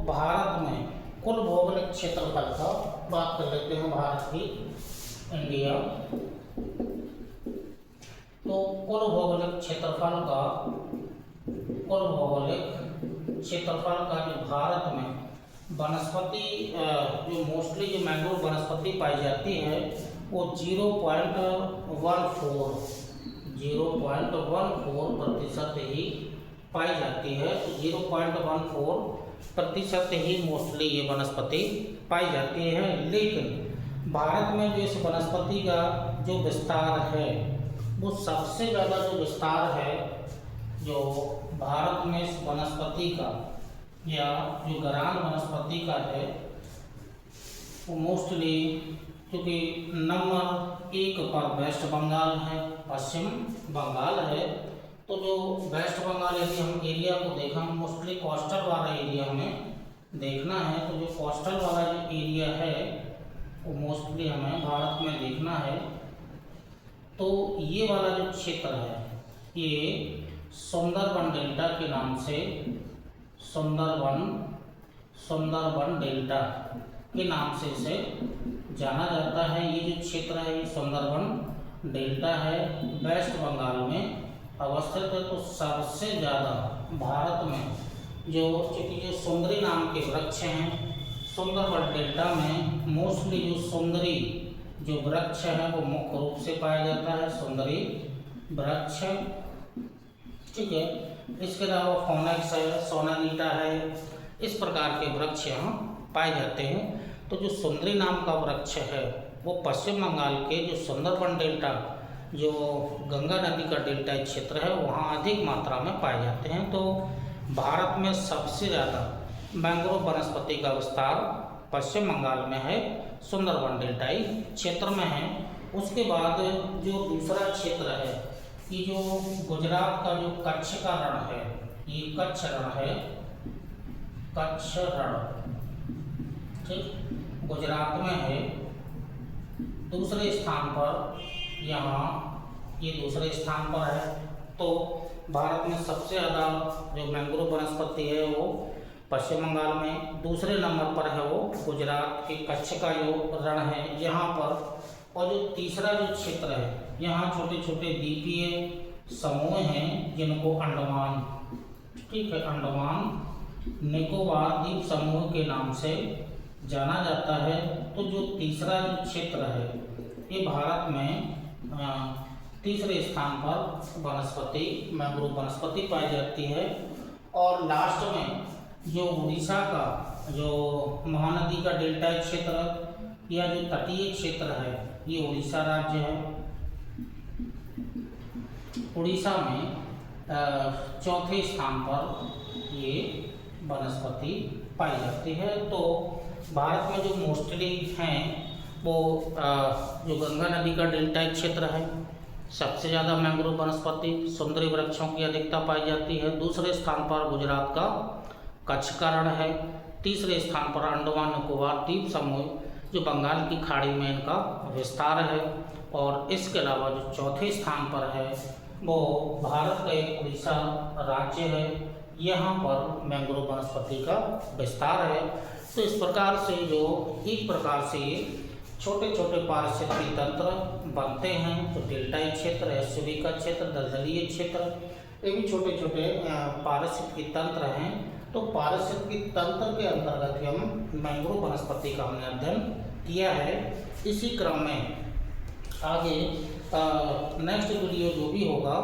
Speaker 1: भारत में कुल भौगोलिक क्षेत्रफल का बात कर लेते हैं, भारत की, इंडिया। तो कुल भौगोलिक क्षेत्रफल का जो भारत में वनस्पति जो मोस्टली जो मैंग्रोव वनस्पति पाई जाती है वो 0.14% ही पाई जाती है। तो 0.14 प्रतिशत ही मोस्टली ये वनस्पति पाई जाती है। लेकिन भारत में जो इस वनस्पति का जो विस्तार है वो सबसे ज़्यादा जो विस्तार है जो भारत में इस वनस्पति का या जो गरान वनस्पति का है वो मोस्टली, क्योंकि नंबर 1 पर वेस्ट बंगाल है, पश्चिम बंगाल है, तो जो वेस्ट बंगाल यदि हम एरिया को देखें, मोस्टली कोस्टल वाला एरिया हमें देखना है, तो जो कोस्टल वाला जो एरिया है वो मोस्टली हमें भारत में देखना है। तो ये वाला जो क्षेत्र है ये सुंदरबन डेल्टा के नाम से, सुंदरबन डेल्टा के नाम से इसे जाना जाता है। ये जो क्षेत्र है ये सुंदरबन डेल्टा है, वेस्ट बंगाल में अवस्थित है। तो सबसे ज़्यादा भारत में चूँकि जो सुंदरी नाम के वृक्ष हैं, सुंदरबन डेल्टा में मोस्टली जो सुंदरी जो वृक्ष है वो मुख्य रूप से पाया जाता है, सुंदरी वृक्ष, ठीक है। इसके अलावा फोनेक्स है, सोनानीटा है, इस प्रकार के वृक्ष यहाँ पाए जाते हैं। तो जो सुंदरी नाम का वृक्ष है वो पश्चिम बंगाल के जो सुंदरबन डेल्टा, जो गंगा नदी का डेल्टा क्षेत्र है वहाँ अधिक मात्रा में पाए जाते हैं। तो भारत में सबसे ज़्यादा मैंग्रोव वनस्पति का विस्तार पश्चिम बंगाल में है, सुंदरबन डेल्टाई क्षेत्र में है। उसके बाद जो दूसरा क्षेत्र है ये जो गुजरात का जो कच्छ का रण है, ये कच्छ रण है, कच्छ रण, ठीक, गुजरात में है। दूसरे स्थान पर यहाँ ये दूसरे स्थान पर है। तो भारत में सबसे ज़्यादा जो मैंग्रोव वनस्पति है वो पश्चिम बंगाल में, दूसरे नंबर पर है वो गुजरात के कच्छ का जो रण है यहाँ पर। और जो तीसरा जो क्षेत्र है यहाँ छोटे छोटे द्वीपीय समूह हैं जिनको अंडमान, ठीक है, अंडमान निकोबार द्वीप समूह के नाम से जाना जाता है। तो जो तीसरा जो क्षेत्र है ये भारत में तीसरे स्थान पर वनस्पति, मैंग्रोव वनस्पति पाई जाती है। और लास्ट में जो उड़ीसा का जो महानदी का डेल्टा क्षेत्र या जो तटीय क्षेत्र है ये उड़ीसा राज्य है। उड़ीसा में चौथे स्थान पर ये वनस्पति पाई जाती है। तो भारत में जो मोस्टली हैं वो जो गंगा नदी का डेल्टा क्षेत्र है, सबसे ज़्यादा मैंग्रोव वनस्पति, सुंदरी वृक्षों की अधिकता पाई जाती है। दूसरे स्थान पर गुजरात का कच्छ का रण है। तीसरे स्थान पर अंडमान निकोबार द्वीप समूह जो बंगाल की खाड़ी में इनका विस्तार है। और इसके अलावा जो चौथे स्थान पर है वो भारत का एक उड़ीसा राज्य है, यहाँ पर मैंग्रोव वनस्पति का विस्तार है। तो इस प्रकार से जो एक प्रकार से छोटे छोटे पारिस्थितिकी तंत्र बनते हैं। तो डेल्टाई क्षेत्र, एसयूवी का क्षेत्र, दलदलीय क्षेत्र, ये भी छोटे छोटे पारिस्थितिकी तंत्र हैं। तो पारिस्थितिकी तंत्र के अंतर्गत हम मैंग्रोव वनस्पति का हमने अध्ययन किया है। इसी क्रम में आगे नेक्स्ट वीडियो जो भी होगा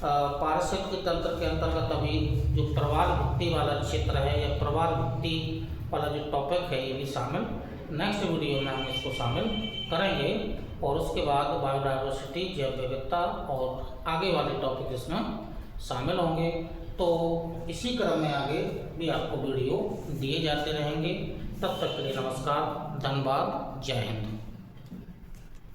Speaker 1: पारिस्थितिकी तंत्र के अंतर्गत अभी जो प्रवाल भित्ति वाला क्षेत्र है या प्रवाल भित्ति वाला जो टॉपिक है ये भी शामिल नेक्स्ट वीडियो में हम इसको शामिल करेंगे। और उसके बाद बायोडाइवर्सिटी, जैव विविधता और आगे वाले टॉपिक इसमें शामिल होंगे। तो इसी क्रम में आगे भी आपको वीडियो दिए जाते रहेंगे। तब तक के लिए नमस्कार, धन्यवाद, जय हिंद।